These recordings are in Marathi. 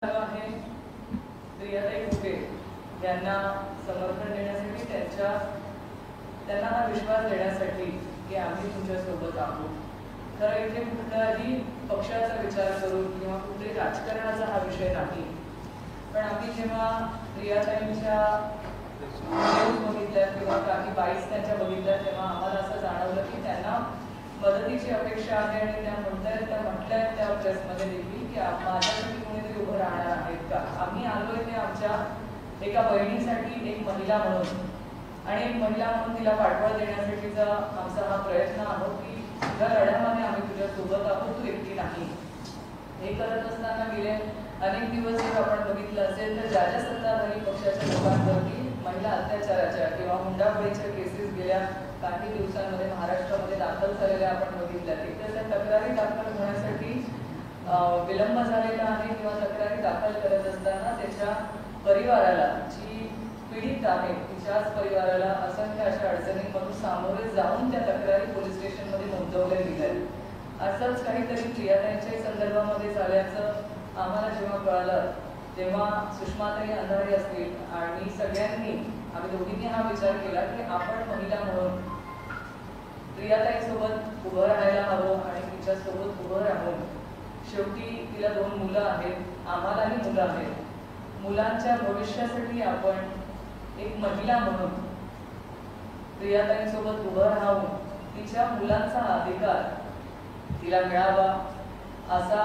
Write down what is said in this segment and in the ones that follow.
आहे प्रियाताई फुके यांना समर्थन देण्यासाठी त्यांना हा विश्वास देण्यासाठी की आम्ही तुमच्यासोबत आहोत. खरं इथे कुठलाही पक्षाचा विचार करून किंवा कुठे राजकारणाचा हा विषय नाही, पण आम्ही जेव्हा प्रियाताईंच्या न्यूज बघितल्या किंवा काही बाईट्स त्यांच्या बघितल्या तेव्हा आम्हाला असं जाणवलं की त्यांना मदतीची अपेक्षा आहे आणि त्या म्हटल्यात त्या प्रेसमध्ये देखील की माझ्यासाठी कोणीतरी उभं राहणार आहेत का. आम्ही आलोय ते आमच्या एका बहिणीसाठी, एक महिला म्हणून आणि एक महिला म्हणून तिला पाठबळ देण्यासाठीचा आमचा हा प्रयत्न आहोत की तुझ्या लढ्यामध्ये आम्ही तुझ्यासोबत आहोत, तू एकटी नाही. हे करत असताना गेले अनेक दिवस जर आपण बघितलं असेल तर ज्या सत्ताधारी पक्षाच्या लोकांवरती महिला अत्याचाराच्या किंवा हुंडाबळीच्या केसेस गेल्या काही दिवसांमध्ये महाराष्ट्रामध्ये दाखल झालेल्या आपण बघितल्या. तिथे त्या तक्रारी दाखल होण्यासाठी विलंब झालेला आहे किंवा तक्रारी दाखल करत असताना त्याच्या परिवाराला, जी पीडित आहे तिच्याच परिवाराला असंख्य अशा अडचणींमधून सामोरे जाऊन त्या तक्रारी पोलीस स्टेशनमध्ये नोंदवल्या गेल्या. असंच काहीतरी प्रियाताईंच्या संदर्भामध्ये झाल्याचं आम्हाला जेव्हा कळलं तेव्हा सुषमाताई अंधारे असतील आणि सगळ्यांनी, आम्ही दोघींनी हा विचार केला की आपण महिला म्हणून प्रियाताईसोबत उभं राहायला हवं आणि तिच्यासोबत उभं राहून, शेवटी तिला 2 मुलं आहेत, आम्हालाही मुलं आहेत, मुलांच्या भविष्यासाठी आपण एक महिला म्हणून प्रियाताईंसोबत उभं राहून तिच्या मुलांचा अधिकार तिला मिळावा असा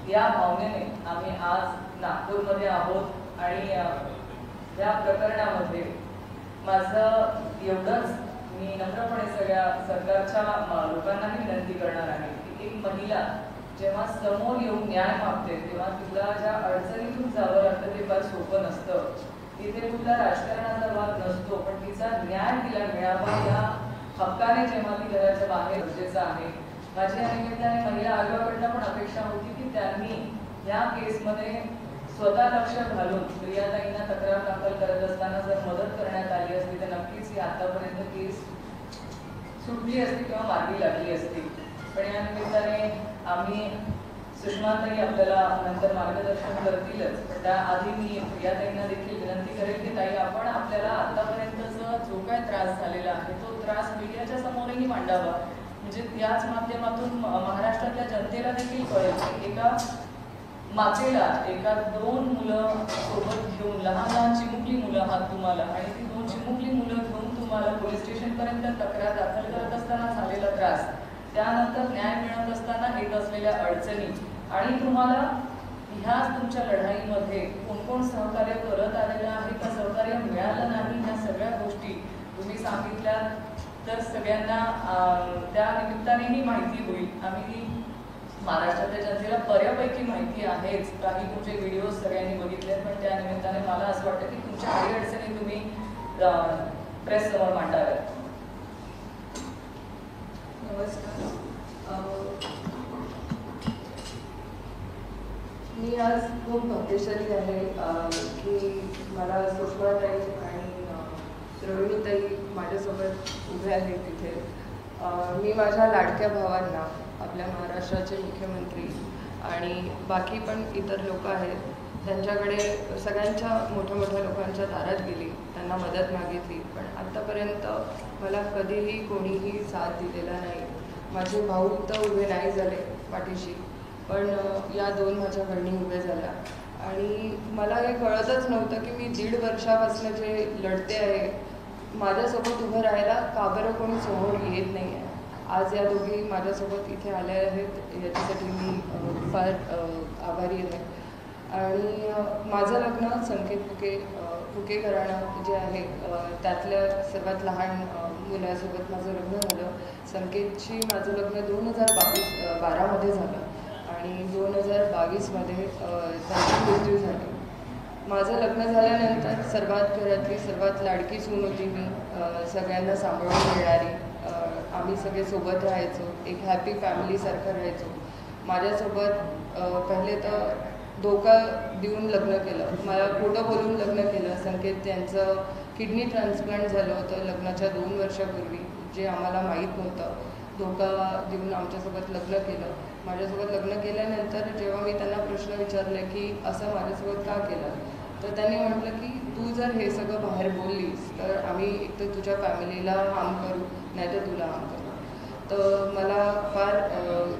या भावनेने आम्ही आज नागपूरमध्ये आहोत. आणि या प्रकरणामध्ये माझं एवढंच मी नम्रपणे सगळ्या सरकारच्या लोकांनाही विनंती करणार आहे की एक महिला जेव्हा समोर येऊन न्याय मागते तेव्हा तिला ज्या अडचणीतून जावं लागतं ते फार सोपं नसतं. इथे कुठला राजकारणाचा भाग नसतो, पण तिचा न्याय तिला मिळावा या हक्काने जेव्हा ती घराच्या बाहेर गरजेचं आहे. माझी या निमित्ताने महिला आयोगाकडनं पण अपेक्षा होती की त्यांनी या केसमध्ये स्वतः लक्ष घालून प्रियाताईंना तक्रार दाखल करत असताना जर मदत करण्यात आली असती तर नक्कीच ही आतापर्यंत केस सुटली असती किंवा मार्गी लागली असती. पण या निमित्ताने आम्ही, सुषमाताई आपल्याला नंतर मार्गदर्शन करतीलच, पण त्याआधी मी प्रियाताईंना देखील विनंती करेल की ताई आपण आपल्याला आतापर्यंतचा जो काय त्रास झालेला आहे तो त्रास मीडियाच्या समोरही मांडावा, म्हणजे त्याच माध्यमातून महाराष्ट्रातल्या जनतेला देखील कळेल. एका मातेला एका 2 मुलं सोबत घेऊन, लहान चिमुकली मुलं आहात तुम्हाला, आणि ती 2 चिमुकली मुलं घेऊन तुम्हाला पोलीस स्टेशनपर्यंत तक्रार दाखल करत असताना झालेला त्रास, त्यानंतर न्याय मिळत असताना येत असलेल्या अडचणी आणि तुम्हाला ह्याच तुमच्या लढाईमध्ये कोण कोण सहकार्य करत आलेलं आहे का सहकार्य मिळालं नाही, ह्या सगळ्या गोष्टी तुम्ही सांगितल्या तर सगळ्यांना त्या निमित्तानेही माहिती होईल. आम्ही महाराष्ट्रातल्या जनतेला बऱ्यापैकी माहिती आहेच, काही तुमचे व्हिडिओ सगळ्यांनी बघितले, पण त्या निमित्ताने मला असं वाटतं की तुमच्या काही अडचणी तुम्ही प्रेस समोर मांडाव्यात. नमस्कार. मी आज खूप भाग्यशाली आहे की मला सुषमाताई आणि रोहिणीताई माझ्यासोबत उभे आहेत तिथे. मी माझ्या लाडक्या भावांना, आपल्या महाराष्ट्राचे मुख्यमंत्री आणि बाकी पण इतर लोक आहेत त्यांच्याकडे, सगळ्यांच्या मोठ्या मोठ्या लोकांच्या दारात गेली, त्यांना मदत मागितली, पण आत्तापर्यंत मला कधीही कोणीही साथ दिलेला नाही. माझे भाऊ तर उभे नाही झाले पाठीशी, पण या 2 माझ्या बहिणी उभ्या झाल्या आणि मला हे कळतच नव्हतं की मी 1.5 वर्षापासून जे लढते आहे, माझ्यासोबत उभं राहायला का बरं कोणी समोर येत नाही आहे. आज या दोघी माझ्यासोबत इथे आल्या आहेत, याच्यासाठी मी फार आभारी आहे. आणि माझं लग्न संकेत फुके घराणं जे आहे त्यातल्या सर्वात लहान मुलासोबत माझं लग्न झालं. संकेतची माझं लग्न 2012मध्ये झालं आणि 2022मध्ये त्याची मृत्यू झाली. माझं लग्न झाल्यानंतर घरातली सर्वात लाडकी सून होती मी, सगळ्यांना सांभाळून घेणारी. आम्ही सगळे सोबत राहायचो, एक हॅपी फॅमिलीसारखं राहायचो. माझ्यासोबत पहिले तर धोका देऊन लग्न केलं, मला खोटं बोलून लग्न केलं. संकेत त्यांचं किडनी ट्रान्सप्लांट झालं होतं लग्नाच्या 2 वर्षापूर्वी, जे आम्हाला माहीत नव्हतं. धोका देऊन आमच्यासोबत लग्न केलं. माझ्यासोबत लग्न केल्यानंतर जेव्हा मी त्यांना प्रश्न विचारले की असं माझ्यासोबत का केलं, तर त्यांनी म्हटलं की तू जर हे सगळं बाहेर बोललीस तर आम्ही एक तर तुझ्या फॅमिलीला हार्म करू, नाही तर तुला हार्म करू. तर मला फार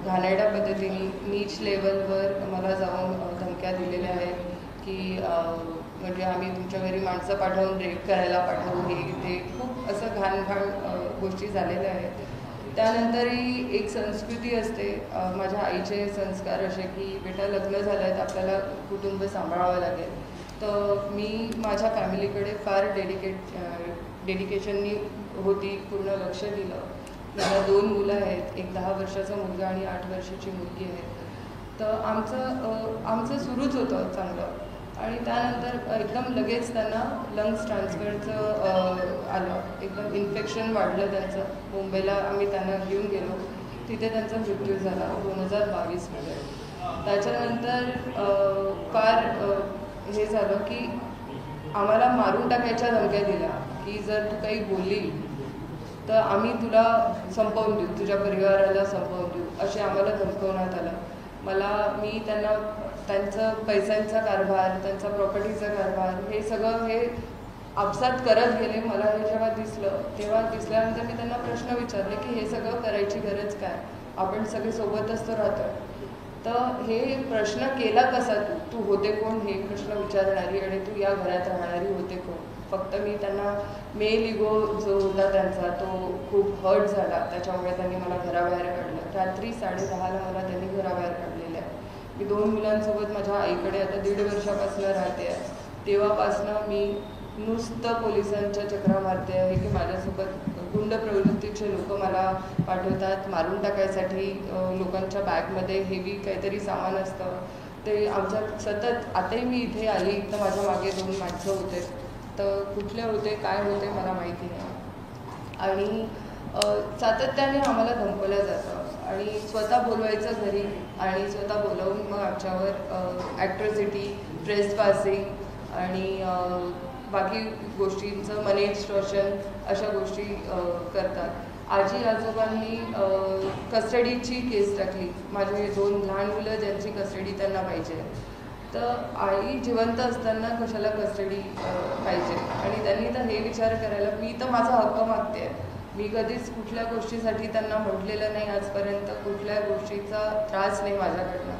घाणेरड्या पद्धतीने नीच लेवलवर मला जाऊन धमक्या दिलेल्या आहेत की म्हणजे आम्ही तुमच्या घरी माणसं पाठवून रेप करायला पाठवू, हे ते खूप असं घाण गोष्टी झालेल्या आहेत. त्यानंतरही एक संस्कृती असते, माझ्या आईचे संस्कार असे की बेटा लग्न झालं आहे तर आपल्याला कुटुंब सांभाळावं लागेल. तर मी माझ्या फॅमिलीकडे फार डेडिकेशननी होती, पूर्ण लक्ष दिलं. मला 2 मुलं आहेत, एक 10 वर्षाचा मुलगा आणि 8 वर्षाची मुलगी आहे. तर आमचं सुरूच होतं चांगलं. आणि त्यानंतर एकदम लगेच त्यांना लंग्स ट्रान्सफरचं आलं, एकदम इन्फेक्शन वाढलं त्यांचं. मुंबईला आम्ही त्यांना घेऊन गेलो, तिथे त्यांचा मृत्यू झाला 2022मध्ये. त्याच्यानंतर फार हे झालं की आम्हाला मारून टाकायच्या धमक्या दिल्या की जर तू काही बोलली तर आम्ही तुला संपवून देऊ, तुझ्या परिवाराला संपवून देऊ, असे आम्हाला धमकवण्यात आलं. मी त्यांना त्यांचं पैशांचा कारभार, त्यांचा प्रॉपर्टीचा कारभार, हे सगळं हे आपसात करत गेले. मला हे जेव्हा दिसल्यानंतर मी त्यांना प्रश्न विचारले की हे सगळं करायची गरज काय, आपण सगळे सोबतच तर राहतो. तर हे प्रश्न केला कसा, तू होते कोण हे प्रश्न विचारणारी, आणि तू या घरात राहणारी होते कोण. फक्त मी त्यांना मेल इगो जो होता त्यांचा तो खूप हर्ट झाला, त्याच्यामुळे त्यांनी मला घराबाहेर काढलं. रात्री 10:30ला मला त्यांनी घराबाहेर काढलेलं आहे. मी 2 मुलांसोबत माझ्या आईकडे आता 1.5 वर्षापासून राहते आहे. तेव्हापासनं मी नुसतं पोलिसांच्या चक्रा मारते आहे की माझ्यासोबत गुंड प्रवृत्तीचे लोक मला पाठवतात मारून टाकायसाठी. लोकांच्या बॅगमध्ये हेवी काहीतरी सामान असतं, ते आमच्या सतत. आताही मी इथे आली तर माझ्या मागे 2 माणसं होते, तर कुठले होते काय होते मला माहिती नाही. आणि सातत्याने आम्हाला धमकवलं जातं आणि स्वतः बोलवायचं घरी आणि स्वतः बोलावून मग आमच्यावर ॲट्रॉसिटी, ट्रेसपासिंग आणि बाकी गोष्टींचं मनी एक्स्टॉर्शन अशा गोष्टी करतात. आजी आजोबांनी कस्टडीची केस टाकली. माझे 2 लहान मुलं ज्यांची कस्टडी त्यांना पाहिजे, तर आई जिवंत असताना कशाला कस्टडी पाहिजे. आणि त्यांनी तर हे विचार करायला, मी तर माझा हक्क मागते आहे. मी कधीच कुठल्या गोष्टीसाठी त्यांना म्हटलेलं नाही आजपर्यंत, कुठल्या गोष्टीचा त्रास नाही माझ्याकडनं.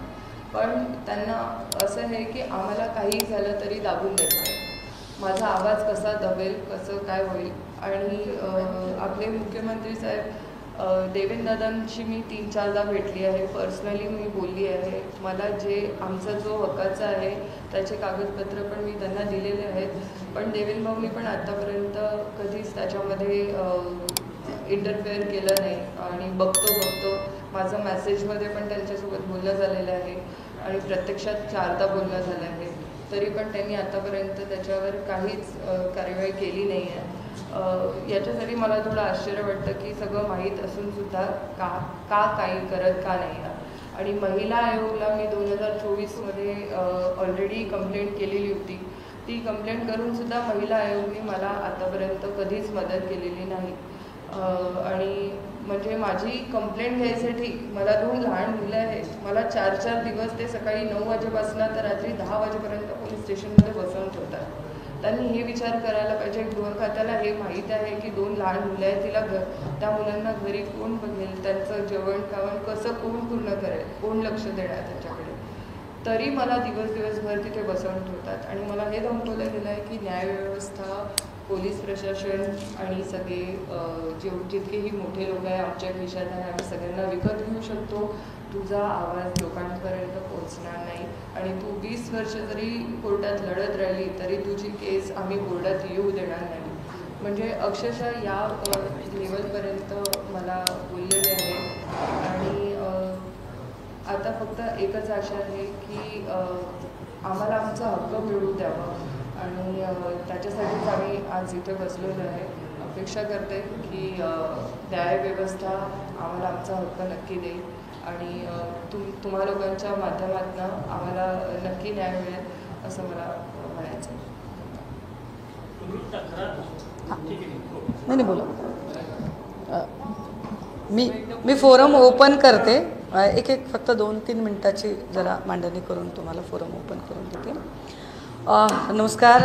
पण त्यांना असं आहे की आम्हाला काही झालं तरी दाबून देणार, माझा आवाज कसा दबेल, कसं काय होईल. आणि आपले मुख्यमंत्री साहेब देवेंद्रदादांशी मी 3-4दा भेटली आहे, पर्सनली मी बोलली आहे. मला जे आमचा जो हक्काचा आहे त्याचे कागदपत्र पण मी त्यांना दिलेले आहेत. पण देवेंद्र भाऊंनी पण आत्तापर्यंत कधीच त्याच्यामध्ये इंटरफेअर केलं नाही. आणि बघतो माझं मेसेजमध्ये पण त्यांच्यासोबत बोलणं झालेलं आहे आणि प्रत्यक्षात 4दा बोलणं झालं आहे, तरी पण त्यांनी आतापर्यंत त्याच्यावर काहीच कार्यवाही केली नाही आहे. याच्यासाठी मला थोडं आश्चर्य वाटतं की सगळं माहीत असूनसुद्धा का काही करत का नाही. आणि महिला आयोगाला मी 2024मध्ये ऑलरेडी कंप्लेंट केलेली होती. ती कंप्लेंट करूनसुद्धा महिला आयोगाने मला आतापर्यंत कधीच मदत केलेली नाही. आणि म्हणजे माझी कंप्लेंट घ्यायसाठी मला 2 लहान मुलं आहेत. मला 4-4 दिवस ते सकाळी 9 वाजेपासून तर रात्री 10 वाजेपर्यंत पोलीस स्टेशनमध्ये बसवून ठेवतात. त्यांनी हे विचार करायला पाहिजे, गृह खात्याला हे माहीत आहे की 2 लहान मुलं आहेत, त्या मुलांना घरी कोण बघेल, त्यांचं जेवण खावण कसं कोण पूर्ण करेल, कोण लक्ष देणार त्याच्याकडे. तरी मला दिवसभर तिथे बसवून ठेवतात. आणि मला हे धमकवलं गेलं आहे की न्यायव्यवस्था, पोलीस प्रशासन आणि सगळे जितकेही मोठे लोक आहे आमच्या देशात आहे, आम्ही सगळ्यांना विकत घेऊ शकतो, तुझा आवाज लोकांपर्यंत पोहोचणार नाही. आणि तू 20 वर्ष जरी कोर्टात लढत राहिली तरी तुझी केस आम्ही कोर्टात येऊ देणार नाही. म्हणजे अक्षरशः या लेवलपर्यंत मला बोललेले आहे. आणि आता फक्त एकच आशा आहे की आम्हाला आमचा हक्क मिळवू द्यावा. आणि त्याच्यासाठीच आम्ही आज इथे बसलेलो आहे. अपेक्षा करते की न्यायव्यवस्था आम्हाला आमचा हक्क नक्की देईल आणि तुम्हा लोकांच्या माध्यमातून आम्हाला नक्की न्याय मिळेल असं मला म्हणायचं. नाही बोला. मी फोरम ओपन करते. एक फक्त 2-3 मिनिटाची जरा मांडणी करून तुम्हाला फोरम ओपन करून देते. नमस्कार.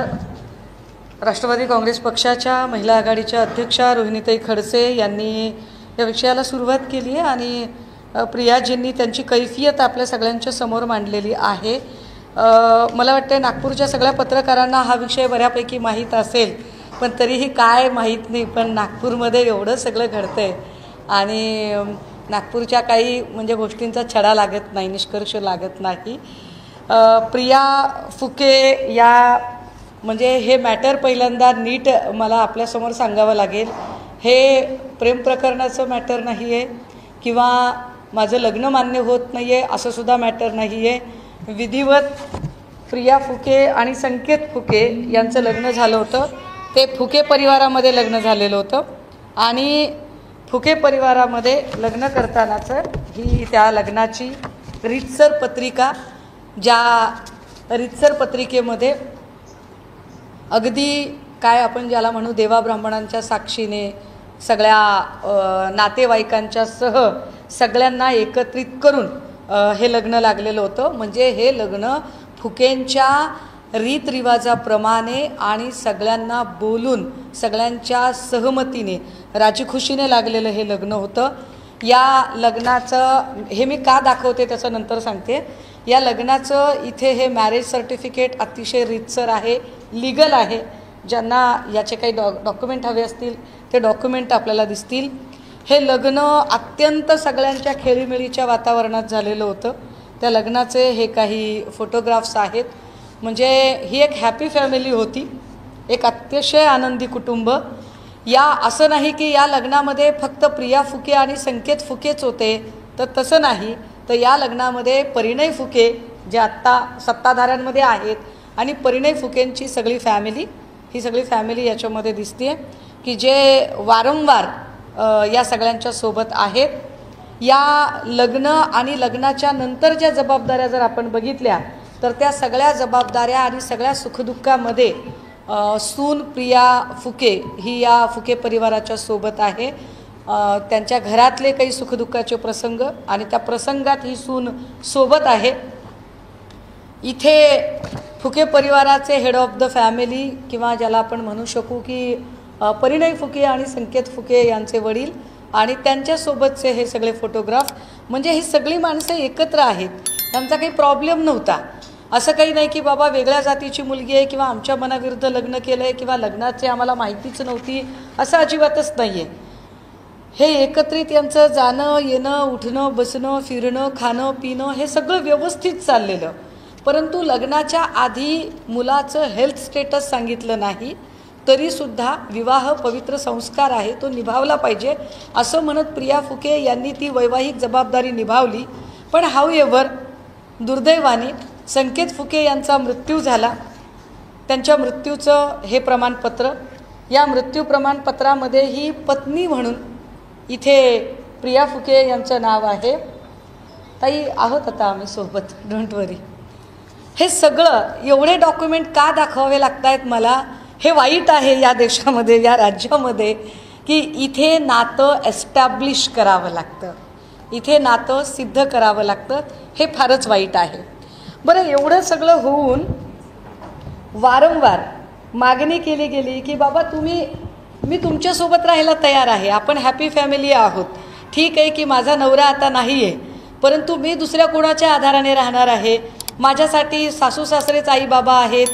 राष्ट्रवादी काँग्रेस पक्षाच्या महिला आघाडीच्या अध्यक्षा रोहिणीताई खडसे यांनी या विषयाला सुरुवात केली आहे आणि प्रियाजींनी त्यांची कैफियत आपल्या सगळ्यांच्या समोर मांडलेली आहे. मला वाटतं नागपूरच्या सगळ्या पत्रकारांना हा विषय बऱ्यापैकी माहीत असेल, पण तरीही काय माहीत नाही, पण नागपूरमध्ये एवढं सगळं घडतं आहे आणि नागपूरच्या काही म्हणजे गोष्टींचा छडा लागत नाही, निष्कर्ष लागत नाही. प्रिया फुके या म्हणजे हे मॅटर पहिल्यांदा नीट मला आपल्यासमोर सांगावं लागेल. हे प्रेम प्रकरणाचं मॅटर नाही आहे किंवा माझं लग्न मान्य होत नाही आहे असं सुद्धा मॅटर नाही आहे. विधिवत प्रिया फुके आणि संकेत फुके यांचं लग्न झालं होतं. ते फुके परिवारामध्ये लग्न झालेलं होतं आणि फुके परिवारामध्ये लग्न करतानाचं ही त्या लग्नाची रीतसर पत्रिका, ज्या रीतसर पत्रिकेमध्ये अगदी काय आपण ज्याला म्हणू देवाब्राह्मणांच्या साक्षीने सगळ्या नातेवाईकांच्या सह सगळ्यांना एकत्रित करून हे लग्न लागलेलं होतं. म्हणजे हे लग्न फुकेंच्या रीतरिवाजाप्रमाणे आणि सगळ्यांना बोलून सगळ्यांच्या सहमतीने राजीखुशीने लागलेलं हे लग्न होतं. या लग्नाचं हे मी का दाखवते त्याचं नंतर सांगते. या लग्नाचं इथे हे मॅरेज सर्टिफिकेट अतिशय रीतसर आहे, लीगल आहे. ज्यांना याचे काही डॉक्युमेंट हवे असतील ते डॉक्युमेंट आपल्याला दिसतील. हे लग्न अत्यंत सगळ्यांच्या खेळीमेळीच्या वातावरणात झालेलं होतं. त्या लग्नाचे हे काही फोटोग्राफ्स आहेत. म्हणजे ही एक हॅपी फॅमिली होती, एक अतिशय आनंदी कुटुंब. या असं नाही की या लग्नामध्ये फक्त प्रिया फुके आणि संकेत फुकेच होते, तर तसं नाही. तर या लग्नामध्ये परिणय फुके जे आत्ता सत्ताधाऱ्यांमध्ये आहेत आणि परिणय फुकेंची सगळी फॅमिली, ही सगळी फॅमिली याच्यामध्ये दिसते की जे वारंवार या सगळ्यांच्या सोबत आहेत. या लग्न आणि लग्नाच्या नंतर ज्या जबाबदाऱ्या जर आपण बघितल्या तर त्या सगळ्या जबाबदाऱ्या आणि सगळ्या सुखदुःखामध्ये सून प्रिया फुके ही या फुके परिवाराच्या सोबत आहे. त्यांच्या घरातले काही सुखदुःखाचे प्रसंग आणि त्या प्रसंगात ही सून सोबत आहे. इथे फुके परिवाराचे हेड ऑफ द फॅमिली किंवा ज्याला आपण म्हणू शकू की परिणय फुके आणि संकेत फुके यांचे वडील आणि त्यांच्यासोबतचे हे सगळे फोटोग्राफ. म्हणजे ही सगळी माणसं एकत्र आहेत, त्यांचा काही प्रॉब्लेम नव्हता. असं काही नाही की बाबा वेगळ्या जातीची मुलगी आहे किंवा आमच्या मनाविरुद्ध लग्न केलं आहे किंवा लग्नाची आम्हाला माहितीच नव्हती, असं अजिबातच नाही आहे. हे एकत्रित यांचं जाणं येणं, उठणं बसणं, फिरणं, खाणं पिणं हे सगळं व्यवस्थित चाललेलं. परंतु लग्नाच्या आधी मुलाचं हेल्थ स्टेटस सांगितलं नाही, तरीसुद्धा विवाह पवित्र संस्कार आहे, तो निभावला पाहिजे असं म्हणत प्रिया फुके यांनी ती वैवाहिक जबाबदारी निभावली. पण हाऊएव्हर दुर्दैवाने संकेत फुके यांचा मृत्यू झाला. त्यांच्या मृत्यूचं हे प्रमाणपत्र, या मृत्यू प्रमाणपत्रामध्ये ही पत्नी म्हणून इथे प्रिया फुके यांचं नाव आहे. ताई आहोत आता आम्ही सोबत, डोंट वरी. हे सगळं एवढे डॉक्युमेंट का दाखवावे लागत आहेत मला, हे वाईट आहे या देशामध्ये, या राज्यामध्ये, की इथे नातं एस्टॅब्लिश करावं लागतं, इथे नातं सिद्ध करावं लागतं. हे फारच वाईट आहे. बरं, एवढं सगळं होऊन वारंवार मागणी केली गेली की बाबा मी तुमच्यासोबत राहायला तयार आहे, आपण हॅपी फॅमिली आहोत, ठीक आहे की माझा नवरा आता नाही आहे, परंतु मी दुसऱ्या कोणाच्या आधाराने राहणार आहे. माझ्यासाठी सासू सासरेच आई बाबा आहेत,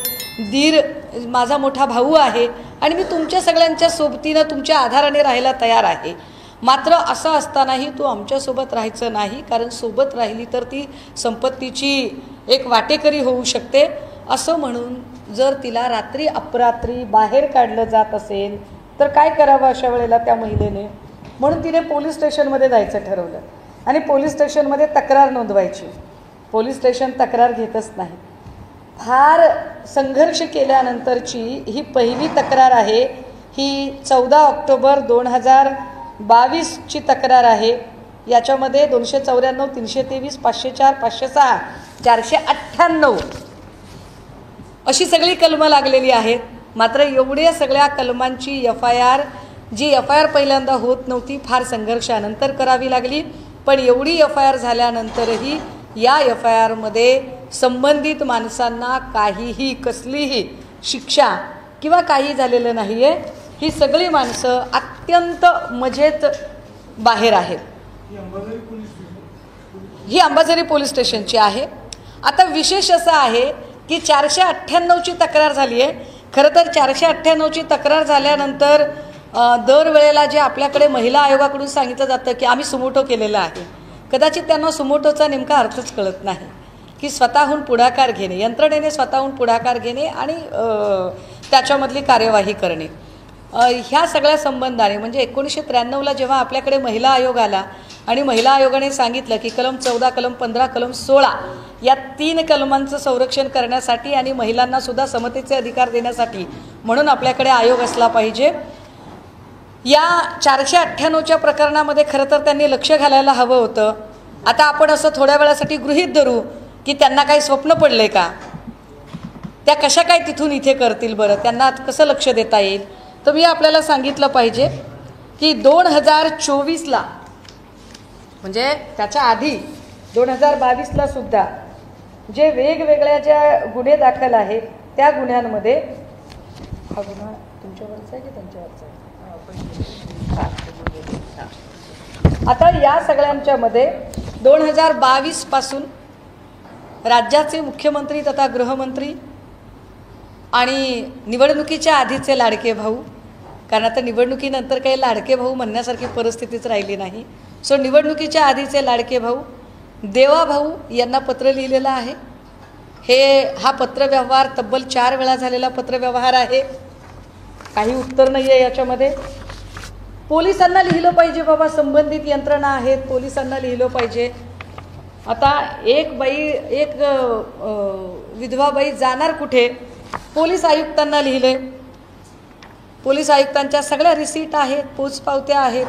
दीर माझा मोठा भाऊ आहे आणि मी तुमच्या सगळ्यांच्या सोबतीनं तुमच्या आधाराने राहायला तयार आहे. मात्र असं असतानाही तू आमच्यासोबत राहायचं नाही, कारण सोबत राहिली तर ती संपत्तीची एक वाटेकरी होऊ शकते. असं म्हणून जर तिला रात्री अपरात्री बाहेर काढलं जात असेल तर काय करावं अशा वेळेला त्या महिलेने. म्हणून तिने पोलीस स्टेशनमध्ये जायचं ठरवलं आणि पोलीस स्टेशनमध्ये तक्रार नोंदवायची. पोलीस स्टेशन तक्रार घेतच नाही. फार संघर्ष केल्यानंतरची ही पहिली तक्रार आहे. ही 14 ऑक्टोबर 2022ची तक्रार आहे. याच्यामध्ये 294, 323, 504, 506, 498 अशी सगळी कलमं लागलेली आहेत. मात्र एवढ्या सगळ्या कलमांची FIR, जी FIR पहिल्यांदा होत नव्हती, फार संघर्षानंतर करावी लागली. पण एवढी FIR झाल्यानंतरही या FIRमध्ये संबंधित माणसांना काहीही कसलीही शिक्षा किंवा काही झालेलं नाही आहे. ही सगळी माणसं अत्यंत मजेत बाहेर आहेत. ही अंबाझरी पोलीस स्टेशनची आहे. आता विशेष असं आहे की 498ची तक्रार झाली आहे. खरं तर 498ची तक्रार झाल्यानंतर दरवेळेला जे आपल्याकडे महिला आयोगाकडून सांगितलं जातं की आम्ही सुमोटो केलेलं आहे, कदाचित त्यांना सुमोटोचा नेमका अर्थच कळत नाही की स्वतःहून पुढाकार घेणे, यंत्रणेने स्वतःहून पुढाकार घेणे आणि त्याच्यामधली कार्यवाही करणे. ह्या सगळ्या संबंधाने म्हणजे 1993ला जेव्हा आपल्याकडे महिला आयोग आला आणि महिला आयोगाने सांगितलं की कलम 14, कलम 15, कलम 16 या 3 कलमांचं संरक्षण करण्यासाठी आणि महिलांनासुद्धा समतेचे अधिकार देण्यासाठी म्हणून आपल्याकडे आयोग असला पाहिजे. या 498च्या प्रकरणामध्ये खरं तर त्यांनी लक्ष घालायला हवं होतं. आता आपण असं थोड्या वेळासाठी गृहीत धरू की त्यांना काही स्वप्न पडले का, त्या कशा काय तिथून इथे करतील बरं, त्यांना कसं लक्ष देता येईल. तर मी आपल्याला सांगितलं पाहिजे की 2024ला म्हणजे त्याच्या आधी 2022ला सुद्धा जे वेगवेगळ्या ज्या गुन्हे दाखल आहेत त्या गुन्ह्यांमध्ये, हा गुन्हा तुमच्यावरचा आहे की त्यांच्यावरचा आहे, आता या सगळ्यांच्या मध्ये 2022 पासून राज्याचे मुख्यमंत्री तथा गृहमंत्री आणि निवडणुकीच्या आधीचे लाडके भाऊ, कारण आता निवडणुकीनंतर काही लाडके भाऊ म्हणण्यासारखी परिस्थितीच राहिली नाही. सो निवडणुकीच्या आधीचे लाडके भाऊ देवा भाऊ यांना पत्र लिहिलेलं आहे. हा पत्रव्यवहार तब्बल 4 वेळा झालेला पत्रव्यवहार आहे. काही उत्तर नाही आहे याच्यामध्ये. पोलिसांना लिहिलं पाहिजे बाबा, संबंधित यंत्रणा आहेत, पोलिसांना लिहिलं पाहिजे. आता एक विधवा बाई जाणार कुठे, पोलीस आयुक्तांना लिहिले. पोलीस आयुक्तांच्या सगळ्या रिसीट आहेत, पोचपावत्या आहेत.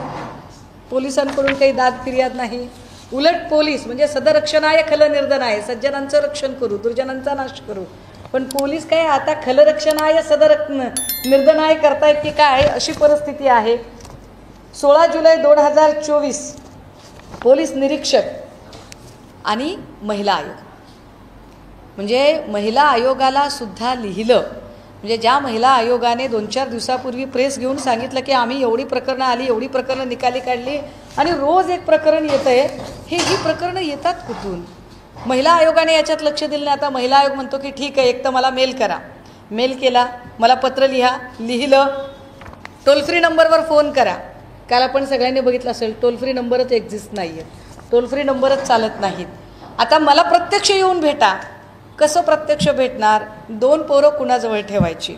पोलिसांकडून काही दाद फिर्याद नाही. उलट पोलीस म्हणजे सदरक्षणाय खलनिर्दनाय, सज्जनांचं रक्षण करू, दुर्जनांचा नाश करू. पण पोलीस काय आता खलरक्षणाय निर्दनाय करतायत की काय, अशी परिस्थिती आहे. 16 जुलै 2024 पोलीस निरीक्षक आणि महिला आयोग म्हणजे महिला आयोगाला सुद्धा लिहिलं. म्हणजे ज्या महिला आयोगाने 2-4 दिवसापूर्वी प्रेस घेऊन सांगितलं की आम्ही एवढी प्रकरणं आली, एवढी प्रकरणं निकाली काढली आणि रोज एक प्रकरण येतं आहे, ही प्रकरणं येतात कुठून. महिला आयोगाने याच्यात लक्ष दिलं नाही. आता महिला आयोग म्हणतो की ठीक आहे, एक तर मला मेल करा. मेल केला, मला पत्र लिहा, लिहिलं. टोल फ्री नंबरवर फोन करा. काल आपण सगळ्यांनी बघितलं असेल टोल फ्री नंबरच एक्झिस्ट नाही आहे, टोल फ्री नंबरच चालत नाहीत. आता मला प्रत्यक्ष येऊन भेटा. कसं प्रत्यक्ष भेटणार. 2 पोरं कुणाजवळ ठेवायची.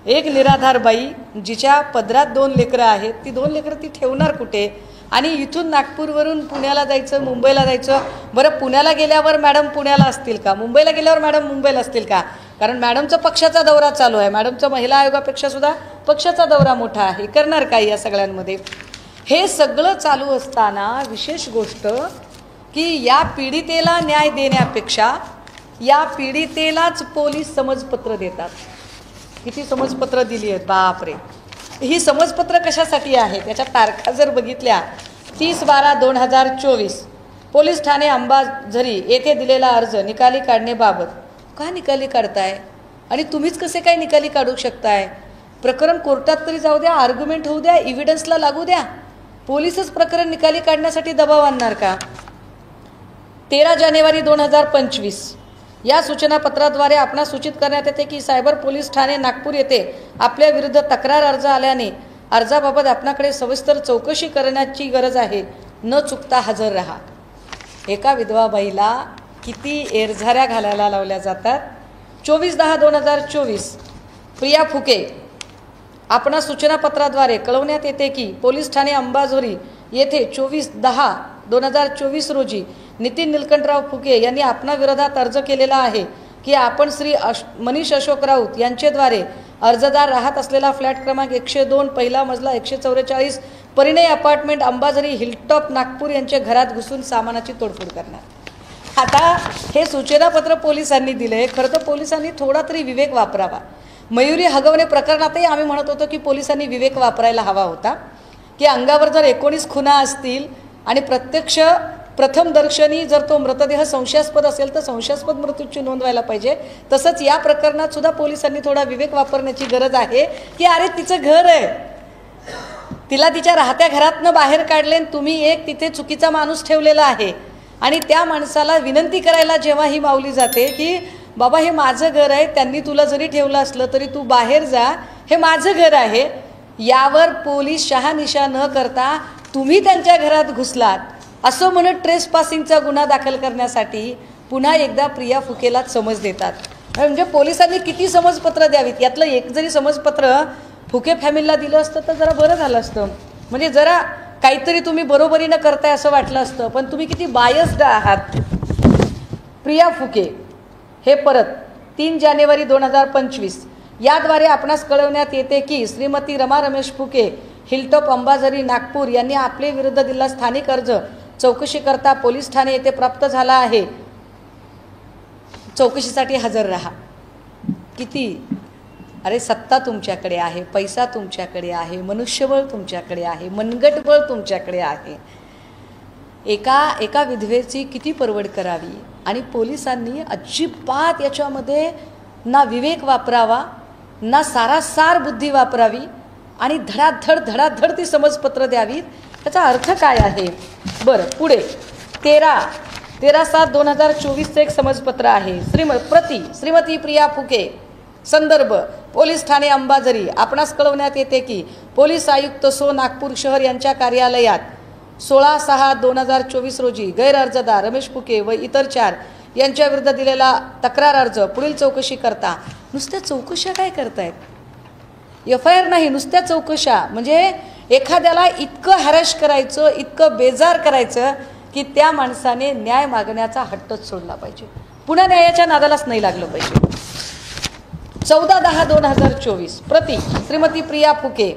एक निराधार बाई जिच्या पदरात 2 लेकरं आहेत, ती 2 लेकरं ती ठेवणार कुठे. आणि इथून नागपूरवरून पुण्याला जायचं, मुंबईला जायचं. बरं पुण्याला गेल्यावर मॅडम पुण्याला असतील का, मुंबईला गेल्यावर मॅडम मुंबईला असतील का. कारण मॅडमचा पक्षाचा दौरा चालू आहे. मॅडमचा महिला आयोगापेक्षा सुद्धा पक्षाचा दौरा मोठा आहे. करणार काय या सगळ्यांमध्ये. हे सगळं चालू असताना विशेष गोष्ट की या पीडितेला न्याय देण्यापेक्षा या पीडितेलाच पोलीस समजपत्र देतात. किती समजपत्र दिली आहेत बापरे. ही समजपत्र कशासाठी आहे त्याच्या तारखा जर बघितल्या 30/12/2024 पोलीस ठाणे अंबाझरी येथे दिलेला अर्ज निकाली काढण्याबाबत. का निकाली काढताय आणि तुम्हीच कसे काय निकाली काढू शकताय. प्रकरण कोर्टात तरी जाऊ द्या, आर्ग्युमेंट होऊ द्या, एव्हिडन्सला लागू द्या. पोलीसच प्रकरण निकाली काढण्यासाठी दबाव आणणार का. 13 जानेवारी 2025 या सूचनापत्राद्वारे आपणास सूचित करण्यात येते की सायबर पोलीस ठाणे नागपूर येथे आपल्या विरुद्ध तक्रार अर्ज आल्याने अर्जाबाबत आपणाकडे सविस्तर चौकशी करण्याची गरज आहे. न चुकता हजर राहा. एका विधवा बाईला किती एरझाऱ्या घालायला लावल्या जातात. 24/10/2024 प्रिया फुके आपणास सूचनापत्राद्वारे कळवण्यात येते की पोलीस ठाणे अंबाझरी येथे 24/10/2024 रोजी नितीन निलकंठराव फुके यांनी आपणा विरोधात अर्ज केलेला आहे की आपण श्री मनीष अशोक राऊत यांच्याद्वारे अर्जदार राहत असलेला फ्लॅट क्रमांक 102 पहिला मजला 144 परिणय अपार्टमेंट अंबाझरी हिलटॉप नागपूर यांच्या घरात घुसून सामानाची तोडफोड करणार. आता हे सूचनापत्र पोलिसांनी दिले. खरं तर पोलिसांनी थोडा तरी विवेक वापरावा. मयुरी हगवणे प्रकरणातही आम्ही म्हणत होतो की पोलिसांनी विवेक वापरायला हवा होता की अंगावर जर 19 खुना असतील आणि प्रत्यक्ष प्रथम दर्शनी जर तो मृतदेह संशयास्पद असेल तर संशयास्पद मृत्यूची नोंद व्हायला पाहिजे. तसंच या प्रकरणात सुद्धा पोलिसांनी थोडा विवेक वापरण्याची गरज आहे की अरे तिचं घर आहे, तिला तिच्या राहत्या घरातनं बाहेर काढले, तुम्ही एक तिथे चुकीचा माणूस ठेवलेला आहे आणि त्या माणसाला विनंती करायला जेव्हा ही माऊली जाते की बाबा हे माझं घर आहे, त्यांनी तुला जरी ठेवलं असलं तरी तू बाहेर जा, हे माझं घर आहे, यावर पोलीस शहानिशा न करता तुम्ही त्यांच्या घरात घुसलात असं म्हणत ट्रेसपासिंगचा गुन्हा दाखल करण्यासाठी पुन्हा एकदा प्रिया फुकेला समज देतात. म्हणजे पोलिसांनी किती समजपत्र द्यावीत, यातलं एक जरी समजपत्र फुके फॅमिलीला दिलं असतं तर जरा बरं झालं असतं. म्हणजे जरा काहीतरी तुम्ही बरोबरीनं करताय असं वाटलं असतं. पण तुम्ही किती बायस्ड आहात. प्रिया फुके हे परत 3 जानेवारी 2025 याद्वारे आपणास कळवण्यात येते की श्रीमती रमा रमेश फुके हिलटॉप अंबाझरी नागपूर यांनी आपले विरुद्ध दिलेला स्थानिक अर्ज चौकशीकरता पोलीस ठाणे येथे प्राप्त झाला आहे. चौकशीसाठी हजर राहा. किती अरे सत्ता तुमच्याकडे आहे, पैसा तुमच्याकडे आहे, मनुष्यबळ तुमच्याकडे आहे, मनगटबळ तुमच्याकडे आहे. एका विधवेची किती परवड करावी. आणि पोलिसांनी अजिबात याच्यामध्ये ना विवेक वापरावा ना सारासार बुद्धी वापरावी आणि धडाधड ती समजपत्र द्यावीत. त्याचा अर्थ काय आहे. बरं पुढे 13/7/2024 एक समजपत्र आहे. श्रीमती प्रिया फुके संदर्भ पोलीस ठाणे अंबाझरी आपणास कळवण्यात येते की पोलीस आयुक्त सो नागपूर शहर यांच्या कार्यालयात 16/6/2024 रोजी गैर अर्जदार रमेश फुके व इतर 4 यांच्या विरुद्ध दिलेला तक्रार अर्ज पुढील चौकशी करता. नुसत्या चौकशा काय करतायत, FIR नाही, नुसत्या चौकशा. म्हणजे एखाद्याला इतकं हॅरॅश करायचं, इतकं बेजार करायचं की त्या माणसाने न्याय मागण्याचा हट्टच सोडला पाहिजे, पुन्हा न्यायाच्या नादालाच नाही लागलं पाहिजे. 14/10/2024 श्रीमती प्रिया फुके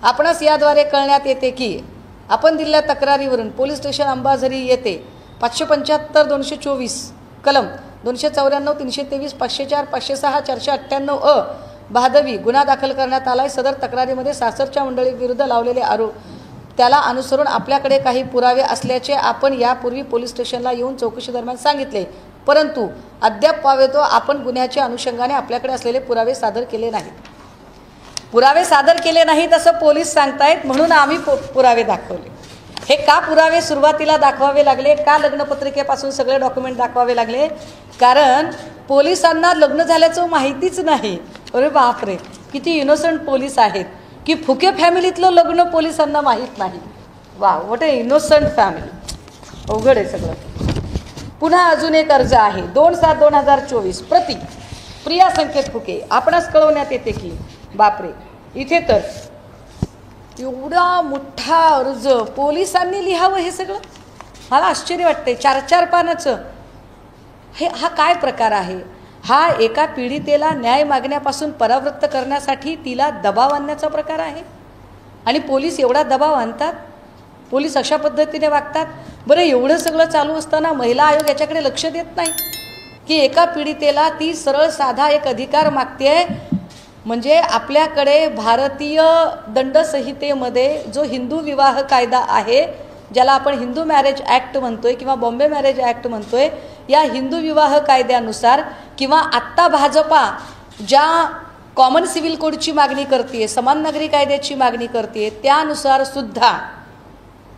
आपणास याद्वारे कळण्यात येते की आपण दिलेल्या तक्रारीवरून पोलीस स्टेशन अंबाझरी येथे 575/224 कलम 294 323 504 506 498 भादवी गुन्हा दाखल करण्यात आलाय. सदर तक्रारीमध्ये सासरच्या मंडळी विरुद्ध लावलेले आरोप त्याला अनुसरून आपल्याकडे काही पुरावे असल्याचे आपण यापूर्वी पोलीस स्टेशनला येऊन चौकशी दरम्यान सांगितले, परंतु अद्याप पावेतो आपण गुन्ह्याच्या अनुषंगाने आपल्याकडे असलेले पुरावे सादर केले नाहीत. पुरावे सादर केले नाहीत असं पोलीस सांगतायत म्हणून आम्ही पुरावे दाखवले. हे का पुरावे सुरुवातीला दाखवावे लागले, का लग्नपत्रिकेपासून सगळे डॉक्युमेंट दाखवावे लागले, कारण पोलिसांना लग्न झाल्याचं माहितीच नाही. अरे बापरे, किती इनोसंट पोलीस आहेत की फुके फॅमिलीतलं लग्न पोलिसांना माहीत नाही. वा, व्हॉट ए इनोसंट फॅमिली. अवघड आहे सगळं. पुन्हा अजून एक अर्ज आहे 2/7/2024 प्रिया संकेत फुके आपणास कळवण्यात येते की बापरे, इथे तर एवढा मोठा अर्ज पोलिसांनी लिहावं हे सगळं मला आश्चर्य वाटते. 4-4 पानाचं हा काय प्रकार आहे. हा एका पीडितेला न्याय मागण्यापासून परावृत्त करण्यासाठी तिला दबाव आणण्याचा प्रकार आहे. आणि पोलीस एवढा दबाव आणतात, पोलीस अशा पद्धतीने वागतात. बरं, एवढं सगळं चालू असताना महिला आयोग याच्याकडे लक्ष देत नाही की एका पीडितेला ती सरळ साधा एक अधिकार मागते. म्हणजे आपल्याकडे भारतीय दंडसंहितेमध्ये जो हिंदू विवाह कायदा आहे, ज्याला आपण हिंदू मॅरेज ॲक्ट म्हणतोय किंवा बॉम्बे मॅरेज ॲक्ट म्हणतोय, या हिंदू विवाह कायद्यानुसार किंवा आत्ता भाजपा ज्या कॉमन सिव्हिल कोडची मागणी करते, समान नागरी कायद्याची मागणी करते, त्यानुसार सुद्धा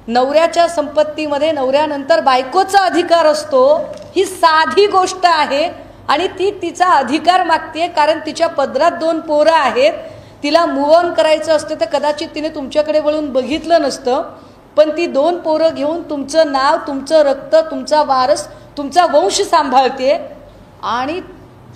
नवऱ्याच्या संपत्तीमध्ये नवऱ्यानंतर बायकोचा अधिकार असतो. ही साधी गोष्ट आहे आणि ती तिचा अधिकार मागते कारण तिच्या पदरात 2 पोरं आहेत. तिला मूव्ह ऑन करायचं असतं तर कदाचित तिने तुमच्याकडे वळून बघितलं नसतं, पण ती 2 पोरं घेऊन तुमचं नाव, तुमचं रक्त, तुमचा वारस, तुमचा वंश सांभाळते. आणि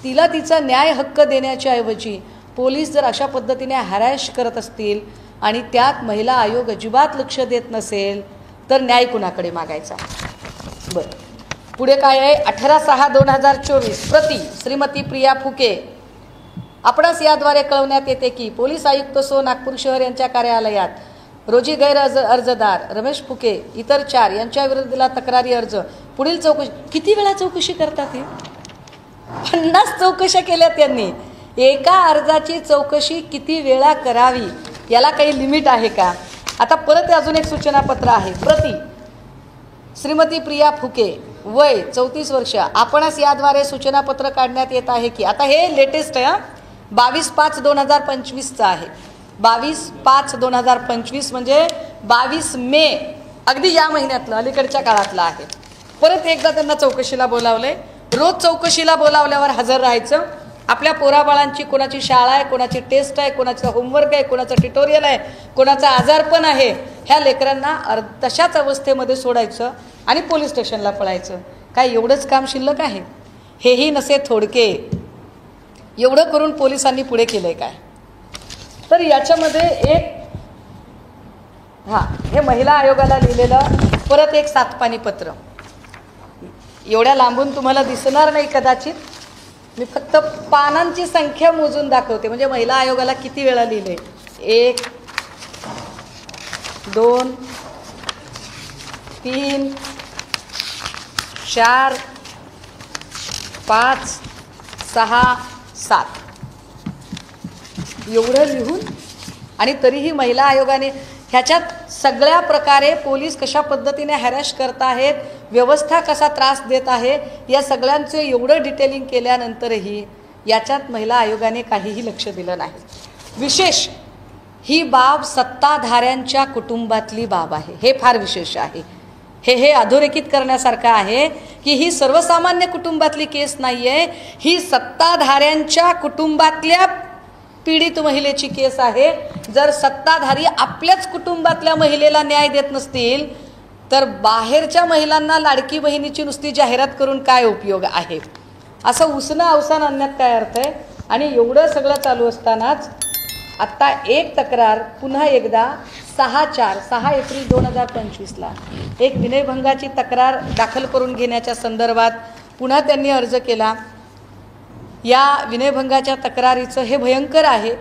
तिला तिचा न्याय हक्क देण्याच्या ऐवजी पोलीस जर अशा पद्धतीने हॅरॅश करत असतील आणि त्यात महिला आयोग अजिबात लक्ष देत नसेल तर न्याय कुणाकडे मागायचा. बरं, पुढे काय आहे 18/6/2024 श्रीमती प्रिया फुके आपणास याद्वारे कळवण्यात येते की पोलीस आयुक्त सो नागपूर शहर यांच्या कार्यालयात रोजी गैर अर्जदार रमेश फुके इतर 4 यांच्या विरुद्धला तक्रारी अर्ज पुढील चौकशी. किती वेळा चौकशी करतात हे? 50 चौकशा केल्या त्यांनी. एका अर्जाची चौकशी किती वेळा करावी याला काही लिमिट आहे का? आता परत अजून एक सूचनापत्र आहे श्रीमती प्रिया फुके, वय 34 वर्ष. आपणास याद्वारे सूचनापत्र काढण्यात येत आहे की, आता हे लेटेस्ट आहे, 22/5/2025 आहे. 22/5/2025 म्हणजे 22 मे, अगदी या महिन्यातलं, अलीकडच्या काळातलं आहे. परत एकदा त्यांना चौकशीला बोलावलंय. रोज चौकशीला बोलावल्यावर हजर राहायचं. आपल्या पोराबाळांची कोणाची शाळा आहे, कोणाची टेस्ट आहे, कोणाचं होमवर्क आहे, कोणाचं ट्युटोरियल आहे, कोणाचा आजारपण आहे, ह्या लेकरांना तशाच अवस्थेमध्ये सोडायचं आणि पोलीस स्टेशनला पळायचं. काय एवढंच काम शिल्लक आहे? हेही नसे थोडके, एवढं करून पोलिसांनी पुढे केलंय काय? तर याच्यामध्ये एक हे महिला आयोगाला लिहिलेलं परत एक 7 पत्र, एवढ्या लांबून तुम्हाला दिसणार नाही कदाचित. मी फक्त पानांची संख्या मोजून दाखवते, म्हणजे महिला आयोगाला किती वेळा लिहिले. 1 2 3 4 5 6 7 एवढं लिहून, आणि तरीही महिला आयोगाने ह्याच्यात सगळ्या प्रकारे पोलीस कशा पद्धतीने हॅरॅश करत आहेत, व्यवस्था कसा त्रास देत आहे, या सगळ्यांचं एवढं डिटेलिंग केल्यानंतरही याच्यात महिला आयोगाने काहीही लक्ष दिलं नाही. विशेष ही बाब सत्ताधाऱ्यांच्या कुटुंबातली बाब आहे. हे फार विशेष आहे. हे अधोरेखित करण्यासारखं आहे की ही सर्वसामान्य कुटुंबातली केस नाही आहे, ही सत्ताधाऱ्यांच्या कुटुंबातल्या पीडित महिलेची केस आहे. जर सत्ताधारी आपल्याच कुटुंबातल्या महिलेला न्याय देत नसतील तर बाहेरच्या महिलांना लाडकी बहिणीची नुसती जाहिरात करून काय उपयोग आहे? असं उसणं अवसान आणण्यात काय अर्थ आहे? आणि एवढं सगळं चालू असतानाच आत्ता एक तक्रार पुन्हा एकदा 6 एप्रिल 2025ला एक विनयभंगाची तक्रार दाखल करून घेण्याच्या संदर्भात पुन्हा त्यांनी अर्ज केला. या विनयभंगाच्या तक्रारीचं हे भयंकर आहे.